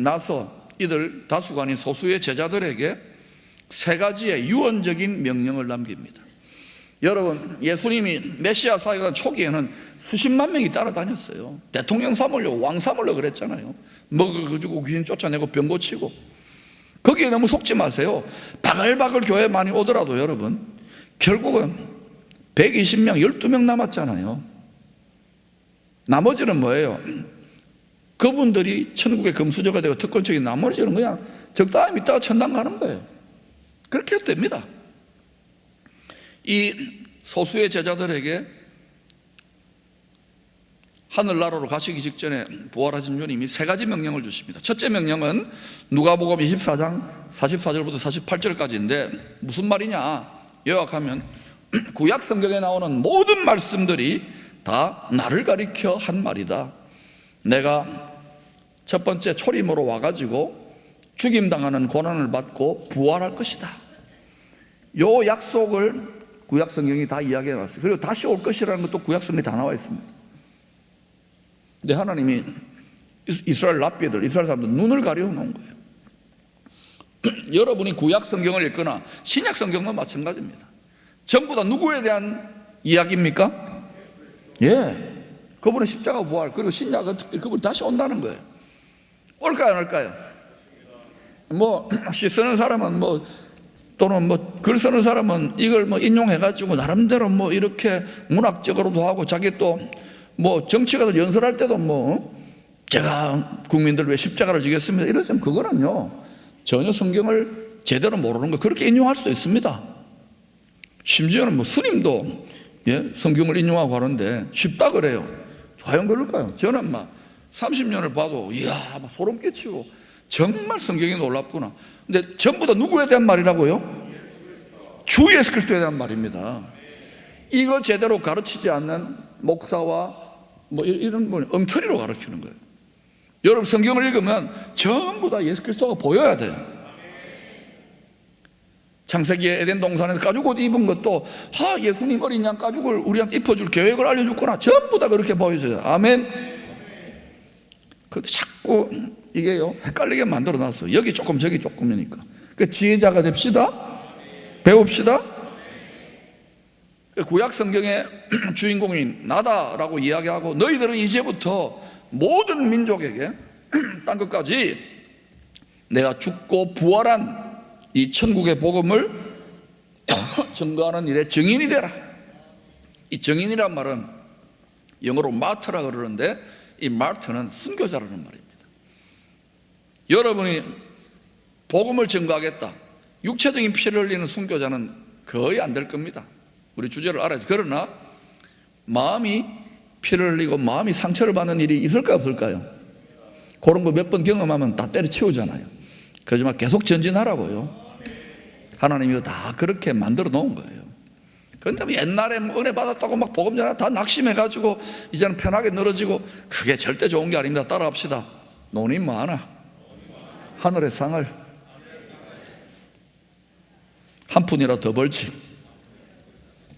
Speaker 1: 나서 이들 다수가 아닌 소수의 제자들에게 3가지의 유언적인 명령을 남깁니다. 여러분, 예수님이 메시아 사역한 초기에는 수십만 명이 따라다녔어요. 대통령 삼으려고, 왕 삼으려고 그랬잖아요. 먹어주고 귀신 쫓아내고 병 고치고. 거기에 너무 속지 마세요. 바글바글 교회 많이 오더라도 여러분, 결국은 120명, 12명 남았잖아요. 나머지는 뭐예요? 그분들이 천국의 금수저가 되고 특권적인, 나머지는 그냥 적당히 믿다가 천당 가는 거예요. 그렇게 해도 됩니다. 이 소수의 제자들에게 하늘나라로 가시기 직전에 부활하신 주님이 3가지 명령을 주십니다. 첫째 명령은 누가복음 24장 44절부터 48절까지인데 무슨 말이냐? 요약하면 구약 성경에 나오는 모든 말씀들이 다 나를 가리켜 한 말이다. 내가 첫 번째 초림으로 와가지고 죽임당하는 고난을 받고 부활할 것이다. 요 약속을 구약 성경이 다 이야기해 놨어요. 그리고 다시 올 것이라는 것도 구약 성경에 다 나와 있습니다. 근데 하나님이 이스라엘 랍비들, 이스라엘 사람들 눈을 가려 놓은 거예요. 여러분이 구약 성경을 읽거나 신약 성경도 마찬가지입니다. 전부 다 누구에 대한 이야기입니까? 예, 그분의 십자가 부활, 그리고 신약은 특별히 그분이 다시 온다는 거예요. 올까요, 안 올까요? 뭐 시 쓰는 사람은 뭐 또는 뭐 글 쓰는 사람은 이걸 뭐 인용해가지고 나름대로 뭐 이렇게 문학적으로도 하고 자기 또 뭐 정치가들 연설할 때도 뭐 제가 국민들 왜 십자가를 지겠습니다 이러시면 그거는요 전혀 성경을 제대로 모르는 거 그렇게 인용할 수도 있습니다. 심지어는 뭐 스님도 성경을 인용하고 하는데 쉽다 그래요. 과연 그럴까요? 저는 막 30년을 봐도 이야 막 소름 끼치고 정말 성경이 놀랍구나. 근데 전부 다 누구에 대한 말이라고요? 주 예수 그리스도에 대한 말입니다. 이거 제대로 가르치지 않는 목사와 뭐 이런 분 엉터리로 가르치는 거예요. 여러분 성경을 읽으면 전부 다 예수 그리스도가 보여야 돼요. 창세기에 에덴 동산에서 가죽옷 입은 것도 예수님 어린 양 가죽을 우리한테 입혀줄 계획을 알려줬구나. 전부 다 그렇게 보여줘요. 아멘. 근데 자꾸 이게요 헷갈리게 만들어놨어요. 여기 조금 저기 조금이니까. 그 지혜자가 됩시다. 배웁시다. 구약 성경의 주인공인 나다라고 이야기하고 너희들은 이제부터 모든 민족에게 딴 것까지 내가 죽고 부활한 이 천국의 복음을 증거하는 일에 증인이 되라. 이 증인이란 말은 영어로 마트라 그러는데 이 마트는 순교자라는 말입니다. 여러분이 복음을 증거하겠다. 육체적인 피를 흘리는 순교자는 거의 안 될 겁니다. 우리 주제를 알아야지. 그러나 마음이 피를 흘리고 마음이 상처를 받는 일이 있을까요 없을까요? 그런 거 몇 번 경험하면 다 때려치우잖아요. 그렇지만 계속 전진하라고요. 하나님이 이거 다 그렇게 만들어 놓은 거예요. 그런데 옛날에 은혜 받았다고 막 복음 전하 다 낙심해가지고 이제는 편하게 늘어지고 그게 절대 좋은 게 아닙니다. 따라합시다. 논이 많아. 하늘의 상을 한 푼이라도 더 벌지.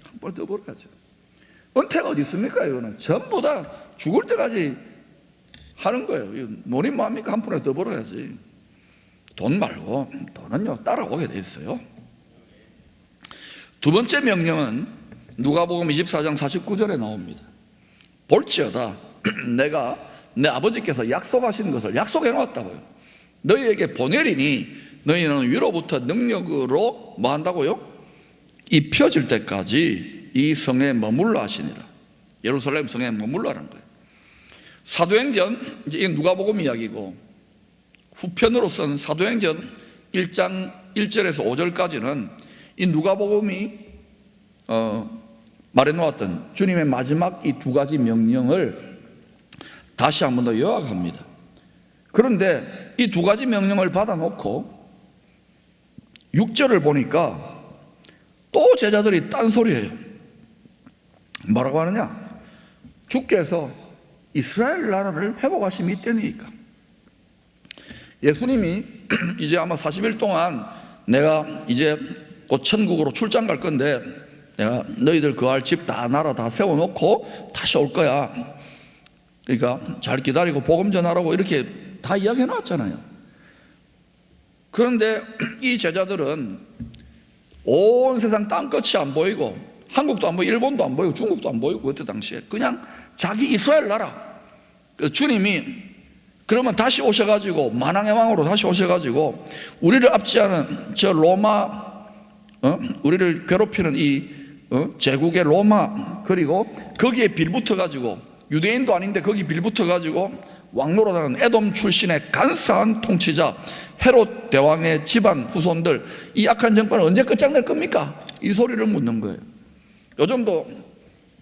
Speaker 1: 한 푼 더 벌어야죠. 은퇴가 어디 있습니까? 이거는 전부 다 죽을 때까지 하는 거예요. 논이 많으니까 한 푼이라도 더 벌어야지. 돈 말고 돈은요 따라오게 돼 있어요. 두 번째 명령은 누가복음 24장 49절에 나옵니다. 볼지어다 내가 내 아버지께서 약속하신 것을 약속해 놓았다고요. 너희에게 보내리니 너희는 위로부터 능력으로 뭐 한다고요? 입혀질 때까지 이 성에 머물러 하시니라. 예루살렘 성에 머물러라는 거예요. 사도행전 이제 이 누가복음 이야기고 후편으로 쓴 사도행전 1장 1절에서 5절까지는 이 누가복음이 말해놓았던 주님의 마지막 이 두 가지 명령을 다시 한 번 더 요약합니다. 그런데 이 두 가지 명령을 받아놓고 6절을 보니까 또 제자들이 딴소리예요. 뭐라고 하느냐? 주께서 이스라엘 나라를 회복하심이 있다니까. 예수님이 이제 아마 40일 동안 내가 이제 곧 천국으로 출장 갈 건데 내가 너희들 거할 집 다 나라 다 세워놓고 다시 올 거야. 그러니까 잘 기다리고 복음 전하라고 이렇게 다 이야기해 놨잖아요. 그런데 이 제자들은 온 세상 땅끝이 안 보이고 한국도 안 보이고 일본도 안 보이고 중국도 안 보이고 그때 당시에 그냥 자기 이스라엘 나라 주님이 그러면 다시 오셔가지고 만왕의 왕으로 다시 오셔가지고 우리를 압제하는 저 로마 우리를 괴롭히는 이 제국의 로마 그리고 거기에 빌붙어가지고 유대인도 아닌데 거기 빌붙어가지고 왕노릇하는 에돔 출신의 간사한 통치자 헤롯 대왕의 집안 후손들 이 악한 정권을 언제 끝장낼 겁니까? 이 소리를 묻는 거예요. 요즘도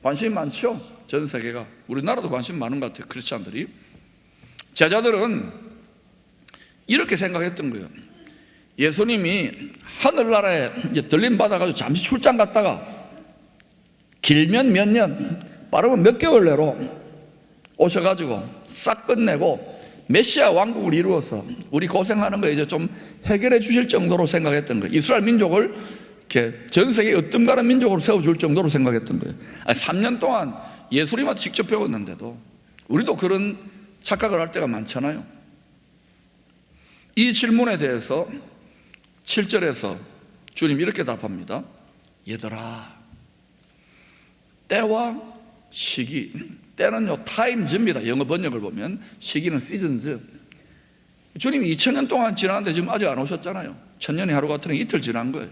Speaker 1: 관심이 많죠? 전 세계가. 우리나라도 관심 많은 것 같아요. 크리스찬들이. 제자들은 이렇게 생각했던 거예요. 예수님이 하늘나라에 이제 들림 받아가지고 잠시 출장 갔다가 길면 몇 년, 빠르면 몇 개월 내로 오셔가지고 싹 끝내고 메시아 왕국을 이루어서 우리 고생하는 거 이제 좀 해결해 주실 정도로 생각했던 거예요. 이스라엘 민족을 이렇게 전 세계 으뜸가는 민족으로 세워줄 정도로 생각했던 거예요. 3년 동안 예수님한테 직접 배웠는데도 우리도 그런 착각을 할 때가 많잖아요. 이 질문에 대해서 7절에서 주님 이렇게 답합니다. 얘들아, 때와 시기, 때는요 타임즈입니다. 영어 번역을 보면 시기는 시즌즈. 주님이 2000년 동안 지났는데 지금 아직 안 오셨잖아요. 1000년이 하루 같으니 이틀 지난 거예요.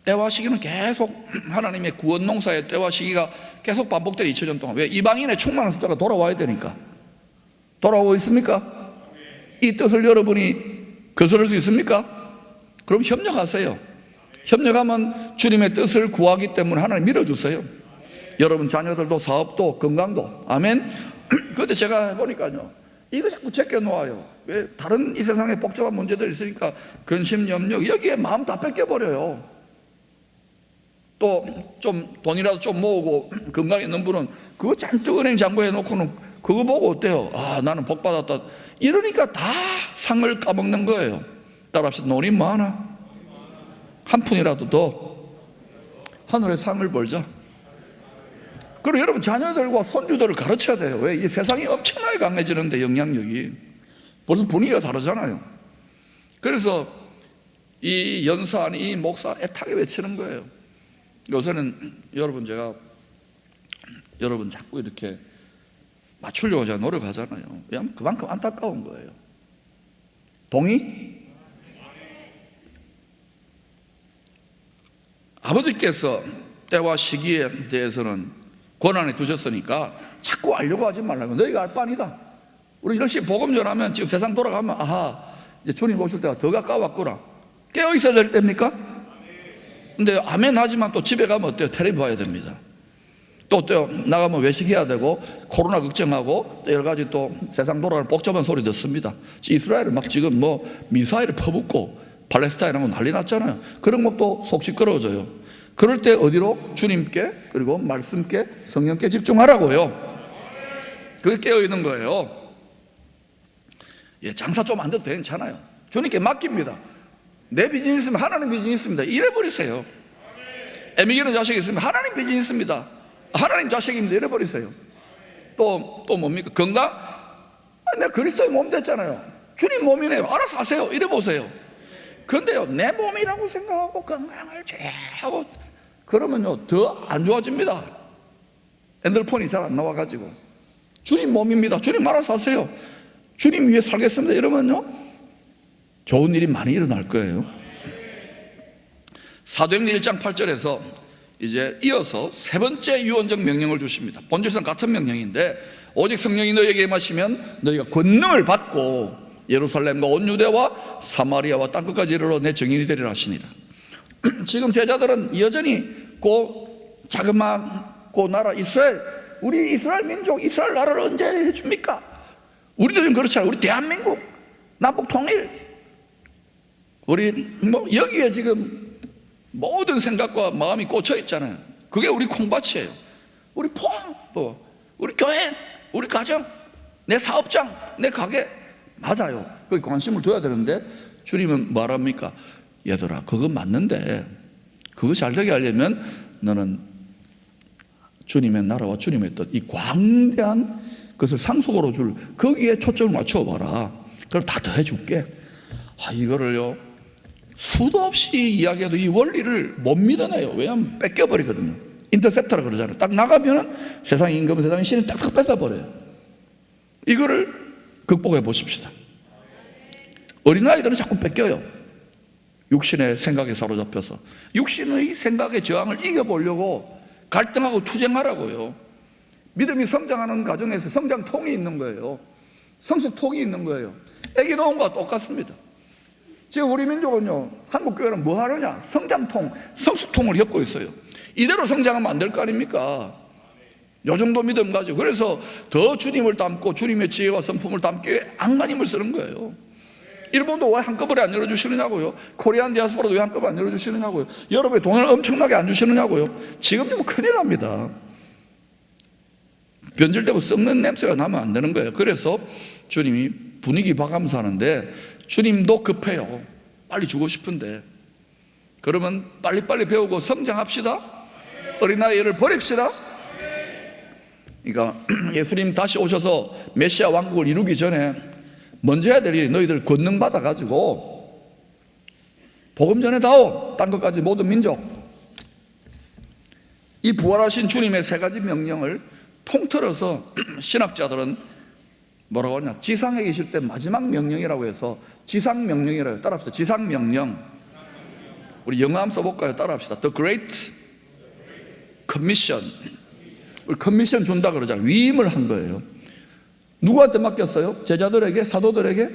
Speaker 1: 때와 시기는 계속 하나님의 구원 농사의 때와 시기가 계속 반복되는 2000년 동안. 왜? 이방인의 충만한 숫자가 돌아와야 되니까. 돌아오고 있습니까? 이 뜻을 여러분이 거스를 수 있습니까? 그럼 협력하세요. 협력하면 주님의 뜻을 구하기 때문에 하나님 밀어주세요. 여러분 자녀들도 사업도 건강도. 아멘. 그런데 제가 보니까요, 이거 자꾸 제껴놓아요. 왜? 다른 이 세상에 복잡한 문제들이 있으니까 근심, 염려, 여기에 마음 다 뺏겨버려요. 또 좀 돈이라도 좀 모으고 건강에 있는 분은 그거 잔뜩 은행 잔고해 놓고는 그거 보고 어때요? 아, 나는 복 받았다. 이러니까 다 상을 까먹는 거예요. 따라합시다. 돈이 많아. 한 푼이라도 더 하늘의 상을 벌자. 그리고 여러분 자녀들과 손주들을 가르쳐야 돼요. 왜? 이 세상이 엄청나게 강해지는데 영향력이 벌써 분위기가 다르잖아요. 그래서 이 연산, 이 목사 애타게 외치는 거예요. 요새는 여러분 제가 여러분 자꾸 이렇게 맞추려고 제가 노력하잖아요. 왜냐하면 그만큼 안타까운 거예요. 동의? 아버지께서 때와 시기에 대해서는 권한에 두셨으니까 자꾸 알려고 하지 말라고. 너희가 알 바니다. 우리 열심히 복음 전하면 지금 세상 돌아가면 아하, 이제 주님 오실 때가 더 가까웠구나. 깨어 있어야 될 때입니까? 근데 아멘 하지만 또 집에 가면 어때요? 텔레비 봐야 됩니다. 또 어때요? 나가면 외식해야 되고 코로나 걱정하고 또 여러 가지 또 세상 돌아가는 복잡한 소리 듣습니다. 이스라엘은 막 지금 뭐 미사일을 퍼붓고 팔레스타인하고 난리 났잖아요. 그런 것도 속 시끄러워져요. 그럴 때 어디로? 주님께, 그리고 말씀께, 성령께 집중하라고요. 그게 깨어있는 거예요. 예, 장사 좀 안 돼도 괜찮아요. 주님께 맡깁니다. 내 비즈니스면 하나님 비즈니스입니다. 이래버리세요. 애미기는 자식이 있으면 하나님 비즈니스입니다. 하나님 자식입니다. 이래버리세요. 또 뭡니까? 건강? 내가 그리스도의 몸 됐잖아요. 주님 몸이네요. 알아서 하세요. 이래보세요. 그런데요, 내 몸이라고 생각하고 건강을 죄하고 그러면요 더 안 좋아집니다. 엔돌핀이 잘 안 나와가지고. 주님 몸입니다. 주님 알아서 하세요. 주님 위해 살겠습니다. 이러면요 좋은 일이 많이 일어날 거예요. 사도행전 1장 8절에서 이제 이어서 세 번째 유언적 명령을 주십니다. 본질상 같은 명령인데 오직 성령이 너희에게 임하시면 너희가 권능을 받고 예루살렘과 온 유대와 사마리아와 땅끝까지 이르러 내 증인이 되리라 하시니라. 지금 제자들은 여전히 그 자그마한 나라 이스라엘, 우리 이스라엘 민족, 이스라엘 나라를 언제 해줍니까? 우리도 좀 그렇잖아요. 우리 대한민국 남북 통일, 우리 뭐 여기에 지금 모든 생각과 마음이 꽂혀 있잖아요. 그게 우리 콩밭이에요. 우리 포항, 우리 교회, 우리 가정, 내 사업장, 내 가게. 맞아요. 거기 관심을 둬야 되는데 주님은 말합니까? 얘들아, 그거 맞는데 그거 잘 되게 하려면 너는 주님의 나라와 주님의 뜻, 이 광대한 것을 상속으로 줄 거기에 초점을 맞춰봐라. 그럼 다 더 해줄게. 이거를요 수도 없이 이야기해도 이 원리를 못 믿어내요. 왜냐하면 뺏겨버리거든요. 인터셉터라 그러잖아요. 딱 나가면은 세상 임금, 세상 신을 딱딱 뺏어버려요. 이거를 극복해 보십시다. 어린아이들은 자꾸 뺏겨요. 육신의 생각에 사로잡혀서. 육신의 생각의 저항을 이겨보려고 갈등하고 투쟁하라고요. 믿음이 성장하는 과정에서 성장통이 있는 거예요. 성숙통이 있는 거예요. 애기 낳은 거와 똑같습니다. 지금 우리 민족은요, 한국교회는 뭐 하느냐? 성장통, 성숙통을 겪고 있어요. 이대로 성장하면 안 될 거 아닙니까? 요 정도 믿음 가지고. 그래서 더 주님을 닮고 주님의 지혜와 성품을 담기 위해 안간힘을 쓰는 거예요. 일본도 왜 한꺼번에 안 열어주시느냐고요. 코리안 디아스포라도 왜 한꺼번에 안 열어주시느냐고요. 여러분의 돈을 엄청나게 안 주시느냐고요. 지금 좀 큰일 납니다. 변질되고 썩는 냄새가 나면 안 되는 거예요. 그래서 주님이 분위기 봐가면서 하는데 주님도 급해요. 빨리 주고 싶은데. 그러면 빨리빨리 배우고 성장합시다. 어린아이를 버립시다. 그러니까 예수님 다시 오셔서 메시아 왕국을 이루기 전에 먼저 해야 될 일이 너희들 권능 받아가지고 복음 전해다오. 딴 것까지 모든 민족. 이 부활하신 주님의 세 가지 명령을 통틀어서 신학자들은 뭐라고 하냐, 지상에 계실 때 마지막 명령이라고 해서 지상명령이라고 해요. 따라합시다. 지상명령. 우리 영어 한번 써볼까요? 따라합시다. The Great Commission. 우리 커미션 준다 그러잖아요. 위임을 한 거예요. 누구한테 맡겼어요? 제자들에게? 사도들에게?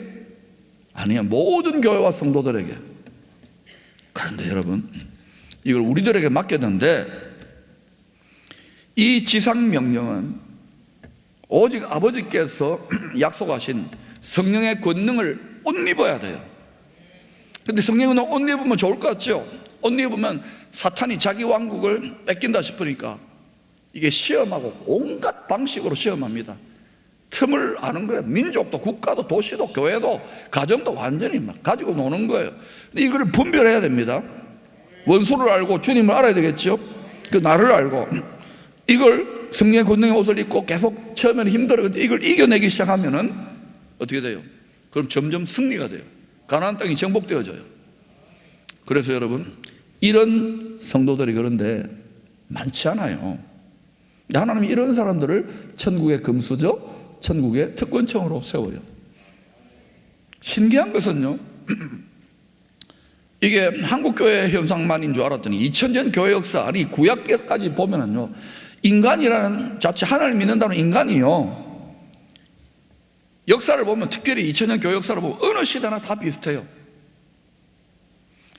Speaker 1: 아니요, 모든 교회와 성도들에게. 그런데 여러분, 이걸 우리들에게 맡겼는데 이 지상명령은 오직 아버지께서 약속하신 성령의 권능을 옷 입어야 돼요. 근데 성령은 옷 입으면 좋을 것 같죠? 옷 입으면 사탄이 자기 왕국을 뺏긴다 싶으니까 이게 시험하고 온갖 방식으로 시험합니다. 틈을 아는 거예요. 민족도 국가도 도시도 교회도 가정도 완전히 막 가지고 노는 거예요. 근데 이걸 분별해야 됩니다. 원수를 알고 주님을 알아야 되겠죠. 그 나를 알고 이걸 성령의 권능의 옷을 입고 계속 처음에는 힘들어요. 근데 이걸 이겨내기 시작하면은 어떻게 돼요? 그럼 점점 승리가 돼요. 가나안 땅이 정복되어져요. 그래서 여러분, 이런 성도들이 그런데 많지 않아요. 하나님이 이런 사람들을 천국의 금수저, 천국의 특권층으로 세워요. 신기한 것은요, 이게 한국교회 현상만인 줄 알았더니 2000년 교회 역사, 아니 구약까지 보면은요, 인간이라는 자체, 하나님 믿는다는 인간이요, 역사를 보면, 특별히 2000년 교회 역사를 보면 어느 시대나 다 비슷해요.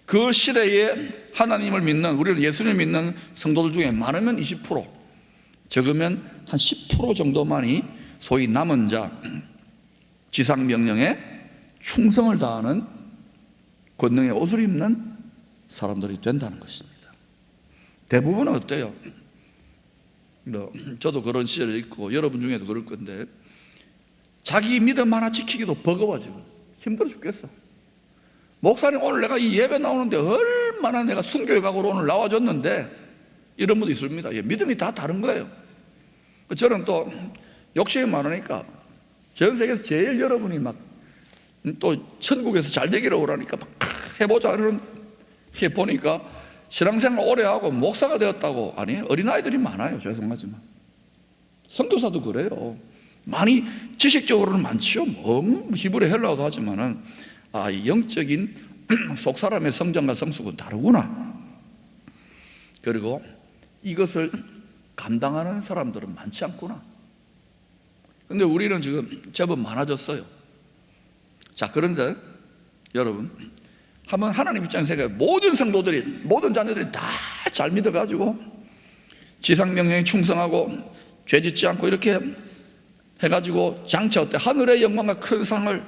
Speaker 1: 그 시대에 하나님을 믿는, 우리는 예수님을 믿는 성도들 중에 많으면 20%, 적으면 한 10% 정도만이 소위 남은 자, 지상명령에 충성을 다하는 권능의 옷을 입는 사람들이 된다는 것입니다. 대부분은 어때요? 저도 그런 시절이 있고 여러분 중에도 그럴 건데, 자기 믿음 하나 지키기도 버거워지고 힘들어 죽겠어. 목사님, 오늘 내가 이 예배 나오는데 얼마나 내가 순교회 각오로 오늘 나와줬는데, 이런 분도 있습니다. 예, 믿음이 다 다른 거예요. 저는 또 욕심이 많으니까 전 세계에서 제일 여러분이 막 또 천국에서 잘 되기를 원하니까 막 해보자 이런 게 보니까 신앙생활 오래 하고 목사가 되었다고, 아니, 어린아이들이 많아요. 죄송하지만 선교사도 그래요. 많이 지식적으로는 많지요. 히브리 헬라어도 하지만은 영적인 속 사람의 성장과 성숙은 다르구나. 그리고 이것을 감당하는 사람들은 많지 않구나. 근데 우리는 지금 제법 많아졌어요. 자, 그런데 여러분, 한번 하나님 입장에서 생각해. 모든 성도들이, 모든 자녀들이 다 잘 믿어가지고 지상명령에 충성하고 죄 짓지 않고 이렇게 해가지고 장차 어때? 하늘의 영광과 큰 상을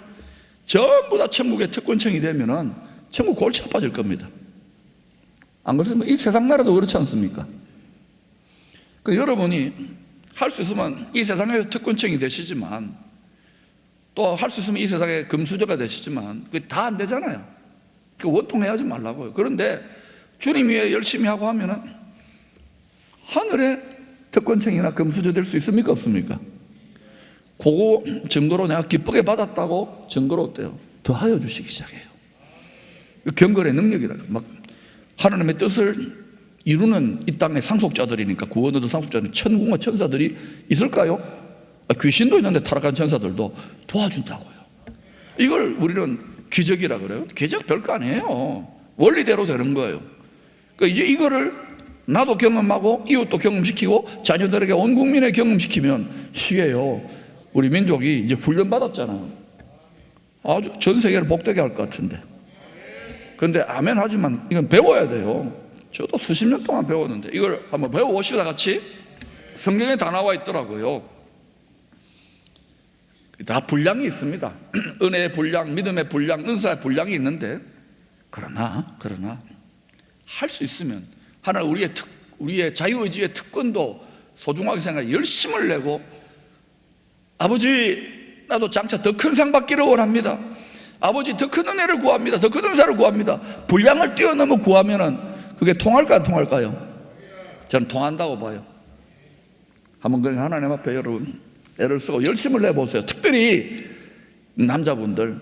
Speaker 1: 전부 다 천국의 특권층이 되면은 천국 골치 아파질 겁니다. 안 그렇습니까? 이 세상 나라도 그렇지 않습니까? 그 여러분이 할 수 있으면 이 세상에서 특권층이 되시지만, 또 할 수 있으면 이 세상의 금수저가 되시지만, 그게 다 안 되잖아요. 그 원통해하지 말라고요. 그런데 주님 위해 열심히 하고 하면은 하늘의 특권층이나 금수저 될 수 있습니까? 없습니까? 그거 증거로 내가 기쁘게 받았다고 증거로 어때요? 더하여 주시기 시작해요. 경건의 능력이라고. 막 하나님의 뜻을 이루는 이 땅의 상속자들이니까, 구원 얻은 상속자들은 천군과 천사들이 있을까요? 귀신도 있는데 타락한 천사들도 도와준다고요. 이걸 우리는 기적이라 그래요. 기적 별거 아니에요. 원리대로 되는 거예요. 그러니까 이제 이거를 나도 경험하고 이웃도 경험시키고 자녀들에게 온 국민에 경험시키면, 이게요, 우리 민족이 이제 훈련받았잖아요. 아주 전 세계를 복되게 할 것 같은데. 그런데 아멘 하지만 이건 배워야 돼요. 저도 수십 년 동안 배웠는데 이걸 한번 배워보시다 같이. 성경에 다 나와 있더라고요. 다 분량이 있습니다. 은혜의 분량, 믿음의 분량, 은사의 분량이 있는데, 그러나 할 수 있으면 하나님 우리의 자유의지의 특권도 소중하게 생각해 열심을 내고, 아버지, 나도 장차 더 큰 상 받기를 원합니다. 아버지, 더 큰 은혜를 구합니다. 더 큰 은사를 구합니다. 분량을 뛰어넘어 구하면은 그게 통할까 안 통할까요? 저는 통한다고 봐요. 한번 그냥 하나님 앞에 여러분 애를 쓰고 열심을 내보세요. 특별히 남자분들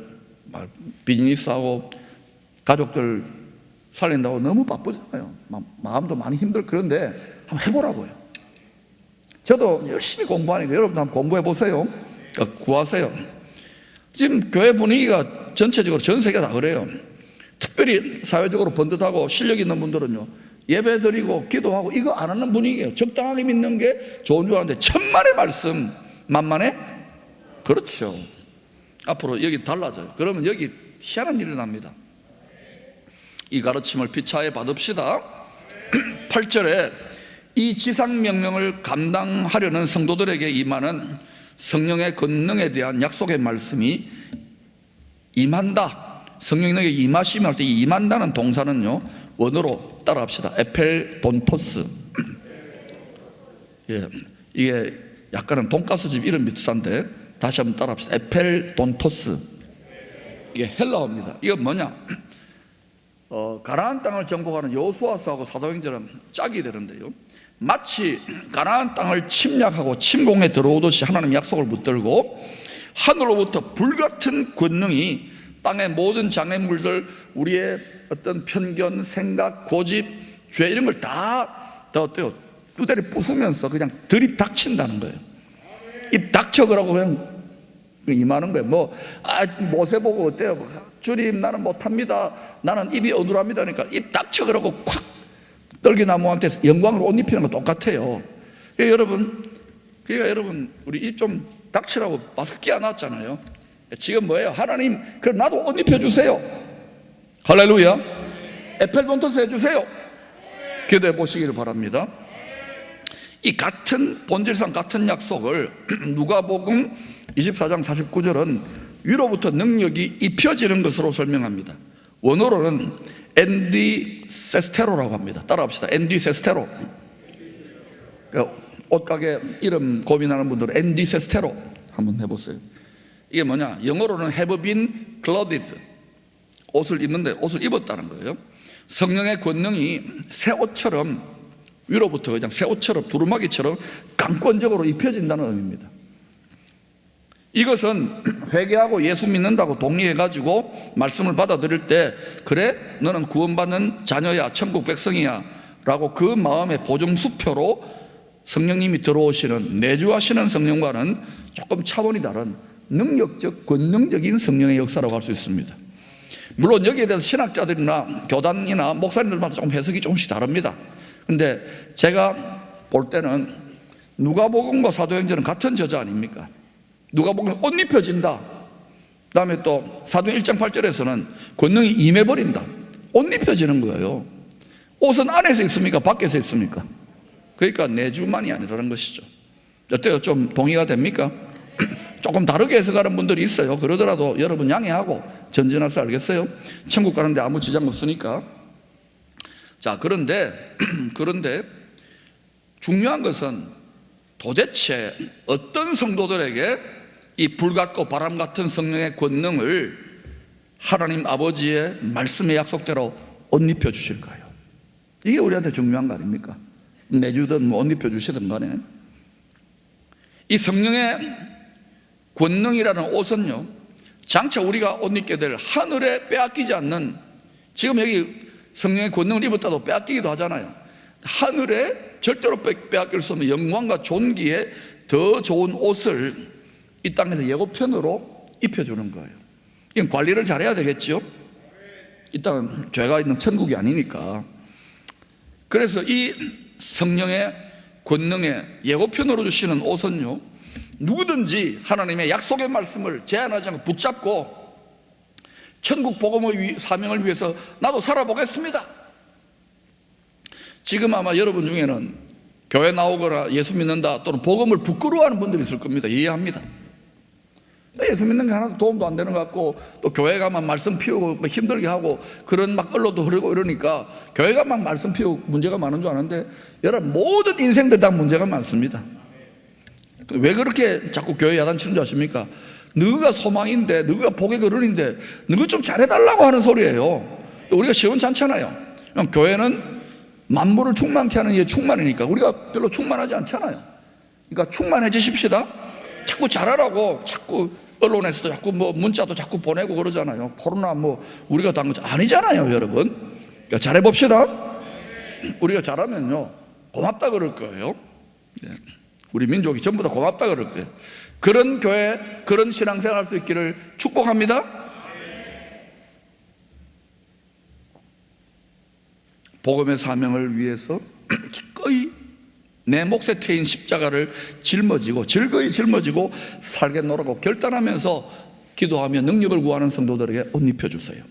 Speaker 1: 비즈니스하고 가족들 살린다고 너무 바쁘잖아요. 마음도 많이 그런데 한번 해보라고요. 저도 열심히 공부하니까 여러분도 한번 공부해 보세요. 구하세요. 지금 교회 분위기가 전체적으로 전 세계가 다 그래요. 특별히 사회적으로 번듯하고 실력 있는 분들은요, 예배 드리고 기도하고 이거 안 하는 분위기예요. 적당하게 믿는 게 좋은 줄 아는데 천만의 말씀 만만에? 그렇죠. 앞으로 여기 달라져요. 그러면 여기 희한한 일이 납니다. 이 가르침을 피차에 받읍시다. 8절에 이 지상명령을 감당하려는 성도들에게 임하는 성령의 권능에 대한 약속의 말씀이 임한다. 성령에게 임하시면 할 때 이 임한다는 동사는요, 원어로 따라합시다. 에펠돈토스. 예, 이게 약간은 돈가스집 이름 비슷한데 다시 한번 따라합시다. 에펠돈토스. 이게 헬라어입니다. 이건 뭐냐? 가나안 땅을 정복하는 여호수아서하고 사도행전은 짝이 되는데요, 마치 가나안 땅을 침략하고 침공에 들어오듯이 하나님 약속을 붙들고 하늘로부터 불같은 권능이 땅의 모든 장애물들, 우리의 어떤 편견, 생각, 고집, 죄 이런 걸 다 어때요? 두대를 부수면서 그냥 들이닥친다는 거예요. 입 닥쳐 그러고 그냥 임하는 거예요. 모세 보고 어때요? 주님 나는 못합니다, 나는 입이 어눌합니다, 그러니까 입 닥쳐 그러고 콱 떨기나무한테 영광을 옷 입히는 거 똑같아요. 그러니까 여러분 우리 입 좀 닥치라고 마스크 끼워놨잖아요. 지금 뭐예요? 하나님 그럼 나도 옷 입혀주세요. 할렐루야. 에펠돈토스 해주세요. 기도해 보시기를 바랍니다. 이 같은 본질상 같은 약속을 누가복음 24장 49절은 위로부터 능력이 입혀지는 것으로 설명합니다. 원어로는 엔디세스테로라고 합니다. 따라합시다. 엔디세스테로. 옷가게 이름 고민하는 분들은 엔디세스테로 한번 해보세요. 이게 뭐냐? 영어로는 have been clothed, 옷을 입는데 옷을 입었다는 거예요. 성령의 권능이 새 옷처럼 위로부터 그냥 새 옷처럼 두루마기처럼 강권적으로 입혀진다는 의미입니다. 이것은 회개하고 예수 믿는다고 동의해가지고 말씀을 받아들일 때, 그래 너는 구원받는 자녀야, 천국 백성이야 라고 그 마음의 보증수표로 성령님이 들어오시는, 내주하시는 성령과는 조금 차원이 다른 능력적, 권능적인 성령의 역사라고 할 수 있습니다. 물론 여기에 대해서 신학자들이나 교단이나 목사님들마다 조금 해석이 조금씩 다릅니다. 근데 제가 볼 때는 누가복음과 사도행전은 같은 저자 아닙니까? 누가복음은 옷 입혀진다. 그 다음에 또 사도행 1장 8절에서는 권능이 임해버린다. 옷 입혀지는 거예요. 옷은 안에서 입습니까? 밖에서 입습니까? 그러니까 내주만이 아니라는 것이죠. 어때요? 좀 동의가 됩니까? 조금 다르게 해석하는 분들이 있어요. 그러더라도 여러분 양해하고 전진해서 알겠어요? 천국 가는데 아무 지장 없으니까. 자, 그런데 중요한 것은 도대체 어떤 성도들에게 이 불같고 바람 같은 성령의 권능을 하나님 아버지의 말씀의 약속대로 옷 입혀 주실까요? 이게 우리한테 중요한 거 아닙니까? 내주든 옷 입혀 주시든 간에 이 성령의 권능이라는 옷은요, 장차 우리가 옷 입게 될 하늘에 빼앗기지 않는, 지금 여기 성령의 권능을 입었다도 빼앗기기도 하잖아요. 하늘에 절대로 빼앗길 수 없는 영광과 존귀의 더 좋은 옷을 이 땅에서 예고편으로 입혀주는 거예요. 이건 관리를 잘해야 되겠죠. 이 땅은 죄가 있는 천국이 아니니까. 그래서 이 성령의 권능의 예고편으로 주시는 옷은요, 누구든지 하나님의 약속의 말씀을 제한하지 않고 붙잡고 천국 복음의 사명을 위해서 나도 살아보겠습니다. 지금 아마 여러분 중에는 교회 나오거나 예수 믿는다 또는 복음을 부끄러워하는 분들이 있을 겁니다. 이해합니다. 예수 믿는 게 하나도 도움도 안 되는 것 같고, 또 교회 가만 말씀 피우고 힘들게 하고 그런 막 언론도 흐르고 이러니까 교회 가만 말씀 피우고 문제가 많은 줄 아는데, 여러분 모든 인생들 다 문제가 많습니다. 왜 그렇게 자꾸 교회 야단치는 줄 아십니까? 너가 소망인데, 너가 복의 근원인데 너가 좀 잘해달라고 하는 소리예요. 우리가 시원찮잖아요. 교회는 만물을 충만케 하는 이의 충만이니까 우리가 별로 충만하지 않잖아요. 그러니까 충만해지십시다. 자꾸 잘하라고 자꾸 언론에서도 자꾸 뭐 문자도 자꾸 보내고 그러잖아요. 코로나 뭐 우리가 다 한 거 아니잖아요, 여러분. 그러니까 잘해봅시다. 우리가 잘하면요 고맙다 그럴 거예요. 우리 민족이 전부 다 고맙다 그럴 거예요. 그런 교회, 그런 신앙생활 할 수 있기를 축복합니다. 복음의 사명을 위해서 기꺼이 내 몫에 태인 십자가를 즐거이 짊어지고 살겠노라고 결단하면서 기도하며 능력을 구하는 성도들에게 옷 입혀주세요.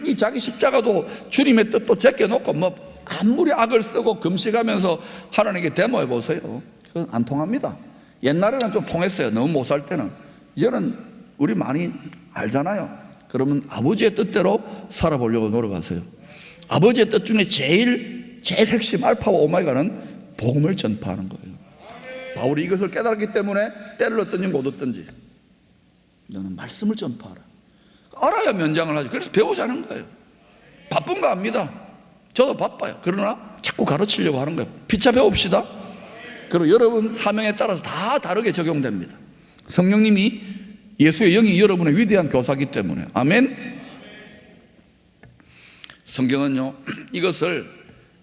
Speaker 1: 이 자기 십자가도 주님의 뜻도 제껴놓고 아무리 악을 쓰고 금식하면서 하나님께 데모해 보세요. 그건 안 통합니다. 옛날에는 좀 통했어요. 너무 못 살 때는. 이제는 우리 많이 알잖아요. 그러면 아버지의 뜻대로 살아보려고 노력하세요. 아버지의 뜻 중에 제일 핵심 알파와 오메가는 복음을 전파하는 거예요. 바울이 이것을 깨달았기 때문에 때를 얻든지 못 얻든지 너는 말씀을 전파하라. 알아야 면장을 하지. 그래서 배우자는 거예요. 바쁜 거 압니다. 저도 바빠요. 그러나 자꾸 가르치려고 하는 거예요. 피차 배웁시다. 그리고 여러분 사명에 따라서 다 다르게 적용됩니다. 성령님이 예수의 영이 여러분의 위대한 교사이기 때문에. 아멘. 성경은요, 이것을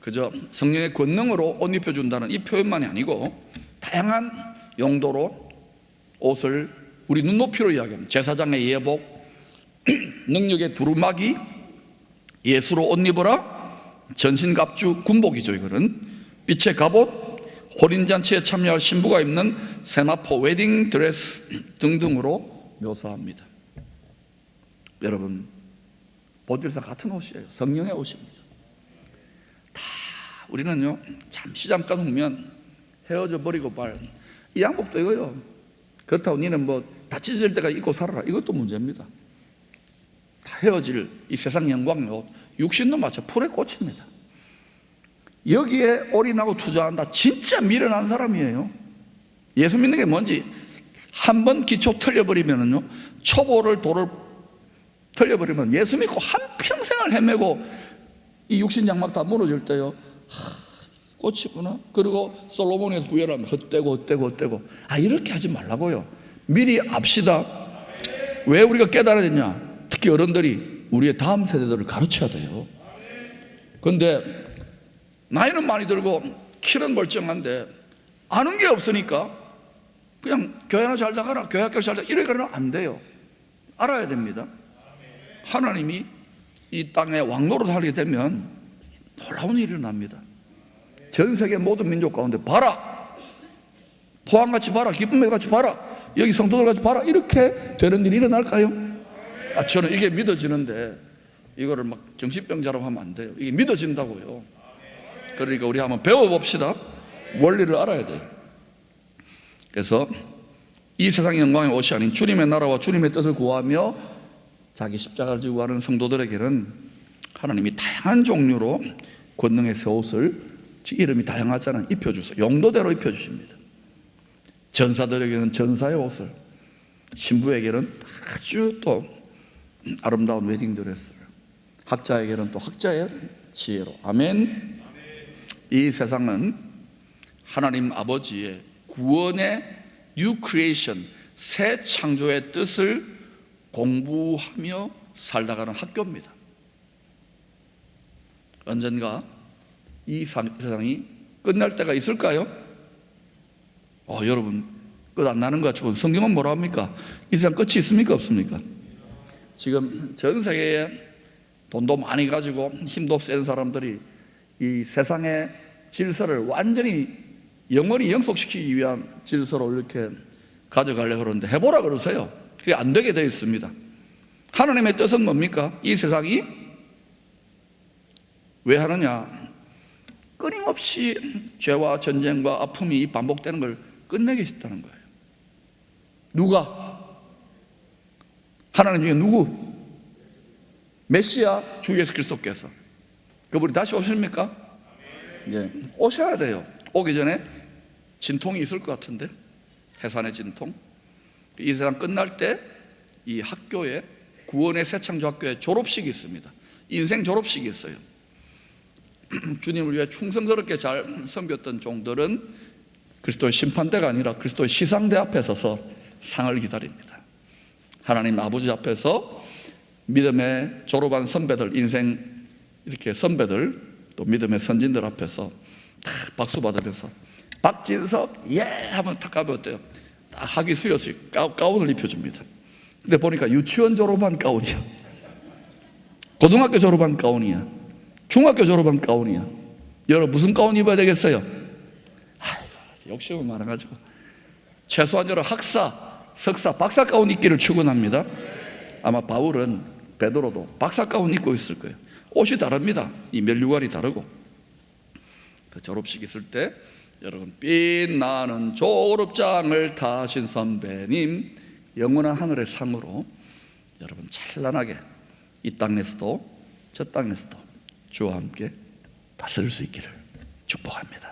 Speaker 1: 그저 성령의 권능으로 옷 입혀준다는 이 표현만이 아니고 다양한 용도로 옷을 우리 눈높이로 이야기합니다. 제사장의 예복, 능력의 두루마기, 예수로 옷 입어라, 전신갑주, 군복이죠. 이거는 빛의 갑옷, 혼인잔치에 참여할 신부가 입는 세마포 웨딩 드레스 등등으로 묘사합니다. 여러분, 본질상 같은 옷이에요. 성령의 옷입니다. 다 우리는요, 잠깐 후면 헤어져 버리고 이 양복도 이거요. 그렇다고 니는 다 찢어질 때까지 입고 살아라. 이것도 문제입니다. 다 헤어질 이 세상 영광의 옷, 육신도 마찬가지 풀에 꽂힙니다. 여기에 올인하고 투자한다. 진짜 미련한 사람이에요. 예수 믿는 게 뭔지 한번 기초 틀려버리면은요, 초보를 돌을 틀려버리면 예수 믿고 한평생을 헤매고 이 육신 장막 다 무너질 때요, 꽂히구나. 그리고 솔로몬의 후회를 헛되고 이렇게 하지 말라고요. 미리 압시다. 왜 우리가 깨달아야 되냐? 특히 어른들이 우리의 다음 세대들을 가르쳐야 돼요. 그런데 나이는 많이 들고 키는 멀쩡한데 아는 게 없으니까 그냥 교회나 잘 나가라, 교회 학교 잘 나가라 이래가면 안 돼요. 알아야 됩니다. 하나님이 이 땅에 왕노릇 하게 되면 놀라운 일이 일어납니다. 전 세계 모든 민족 가운데 봐라, 포항같이 봐라, 기쁨매같이 봐라, 여기 성도들같이 봐라, 이렇게 되는 일이 일어날까요? 저는 이게 믿어지는데 이거를 막 정신병자라고 하면 안 돼요. 이게 믿어진다고요. 그러니까 우리 한번 배워봅시다. 원리를 알아야 돼요. 그래서 이 세상의 영광의 옷이 아닌 주님의 나라와 주님의 뜻을 구하며 자기 십자가를 지고 가는 성도들에게는 하나님이 다양한 종류로 권능의 새 옷을, 이름이 다양하잖아요, 입혀주세요. 용도대로 입혀주십니다. 전사들에게는 전사의 옷을, 신부에게는 아주 또 아름다운 웨딩드레스를, 학자에게는 또 학자의 지혜로. 아멘. 이 세상은 하나님 아버지의 구원의 뉴 크리에이션, 새 창조의 뜻을 공부하며 살다가는 학교입니다. 언젠가 이 세상이 끝날 때가 있을까요? 여러분, 끝 안 나는 것 같죠? 성경은 뭐라 합니까? 이 세상 끝이 있습니까? 없습니까? 지금 전 세계에 돈도 많이 가지고 힘도 센 사람들이 이 세상의 질서를 완전히 영원히 영속시키기 위한 질서로 이렇게 가져가려고 그러는데 해보라 그러세요. 그게 안 되게 되어 있습니다. 하나님의 뜻은 뭡니까? 이 세상이 왜 하느냐? 끊임없이 죄와 전쟁과 아픔이 반복되는 걸 끝내기 싶다는 거예요. 누가? 하나님 중에 누구? 메시아 주 예수 그리스도께서. 그분이 다시 오십니까? 예, 오셔야 돼요. 오기 전에 진통이 있을 것 같은데, 해산의 진통. 이 세상 끝날 때 이 학교에, 구원의 새창조 학교에 졸업식이 있습니다. 인생 졸업식이 있어요. 주님을 위해 충성스럽게 잘 섬겼던 종들은 그리스도의 심판대가 아니라 그리스도의 시상대 앞에 서서 상을 기다립니다. 하나님 아버지 앞에서 믿음의 졸업한 선배들, 인생 이렇게 선배들, 또 믿음의 선진들 앞에서 다 박수 받으면서 박진석 예 하면 탁 가면 어때요? 딱 학위 수여식 가운을 입혀줍니다. 근데 보니까 유치원 졸업한 가운이야, 고등학교 졸업한 가운이야. 중학교 졸업한 가운이야. 여러분 무슨 가운 입어야 되겠어요? 아이고, 욕심은 많아가지고 최소한 여러분 학사, 석사, 박사 가운 입기를 축원합니다. 아마 바울은, 베드로도 박사 가운 입고 있을 거예요. 옷이 다릅니다. 이 면류관이 다르고. 그 졸업식 있을 때 여러분 빛나는 졸업장을 타신 선배님, 영원한 하늘의 상으로 여러분 찬란하게 이 땅에서도 저 땅에서도 주와 함께 다스릴 수 있기를 축복합니다.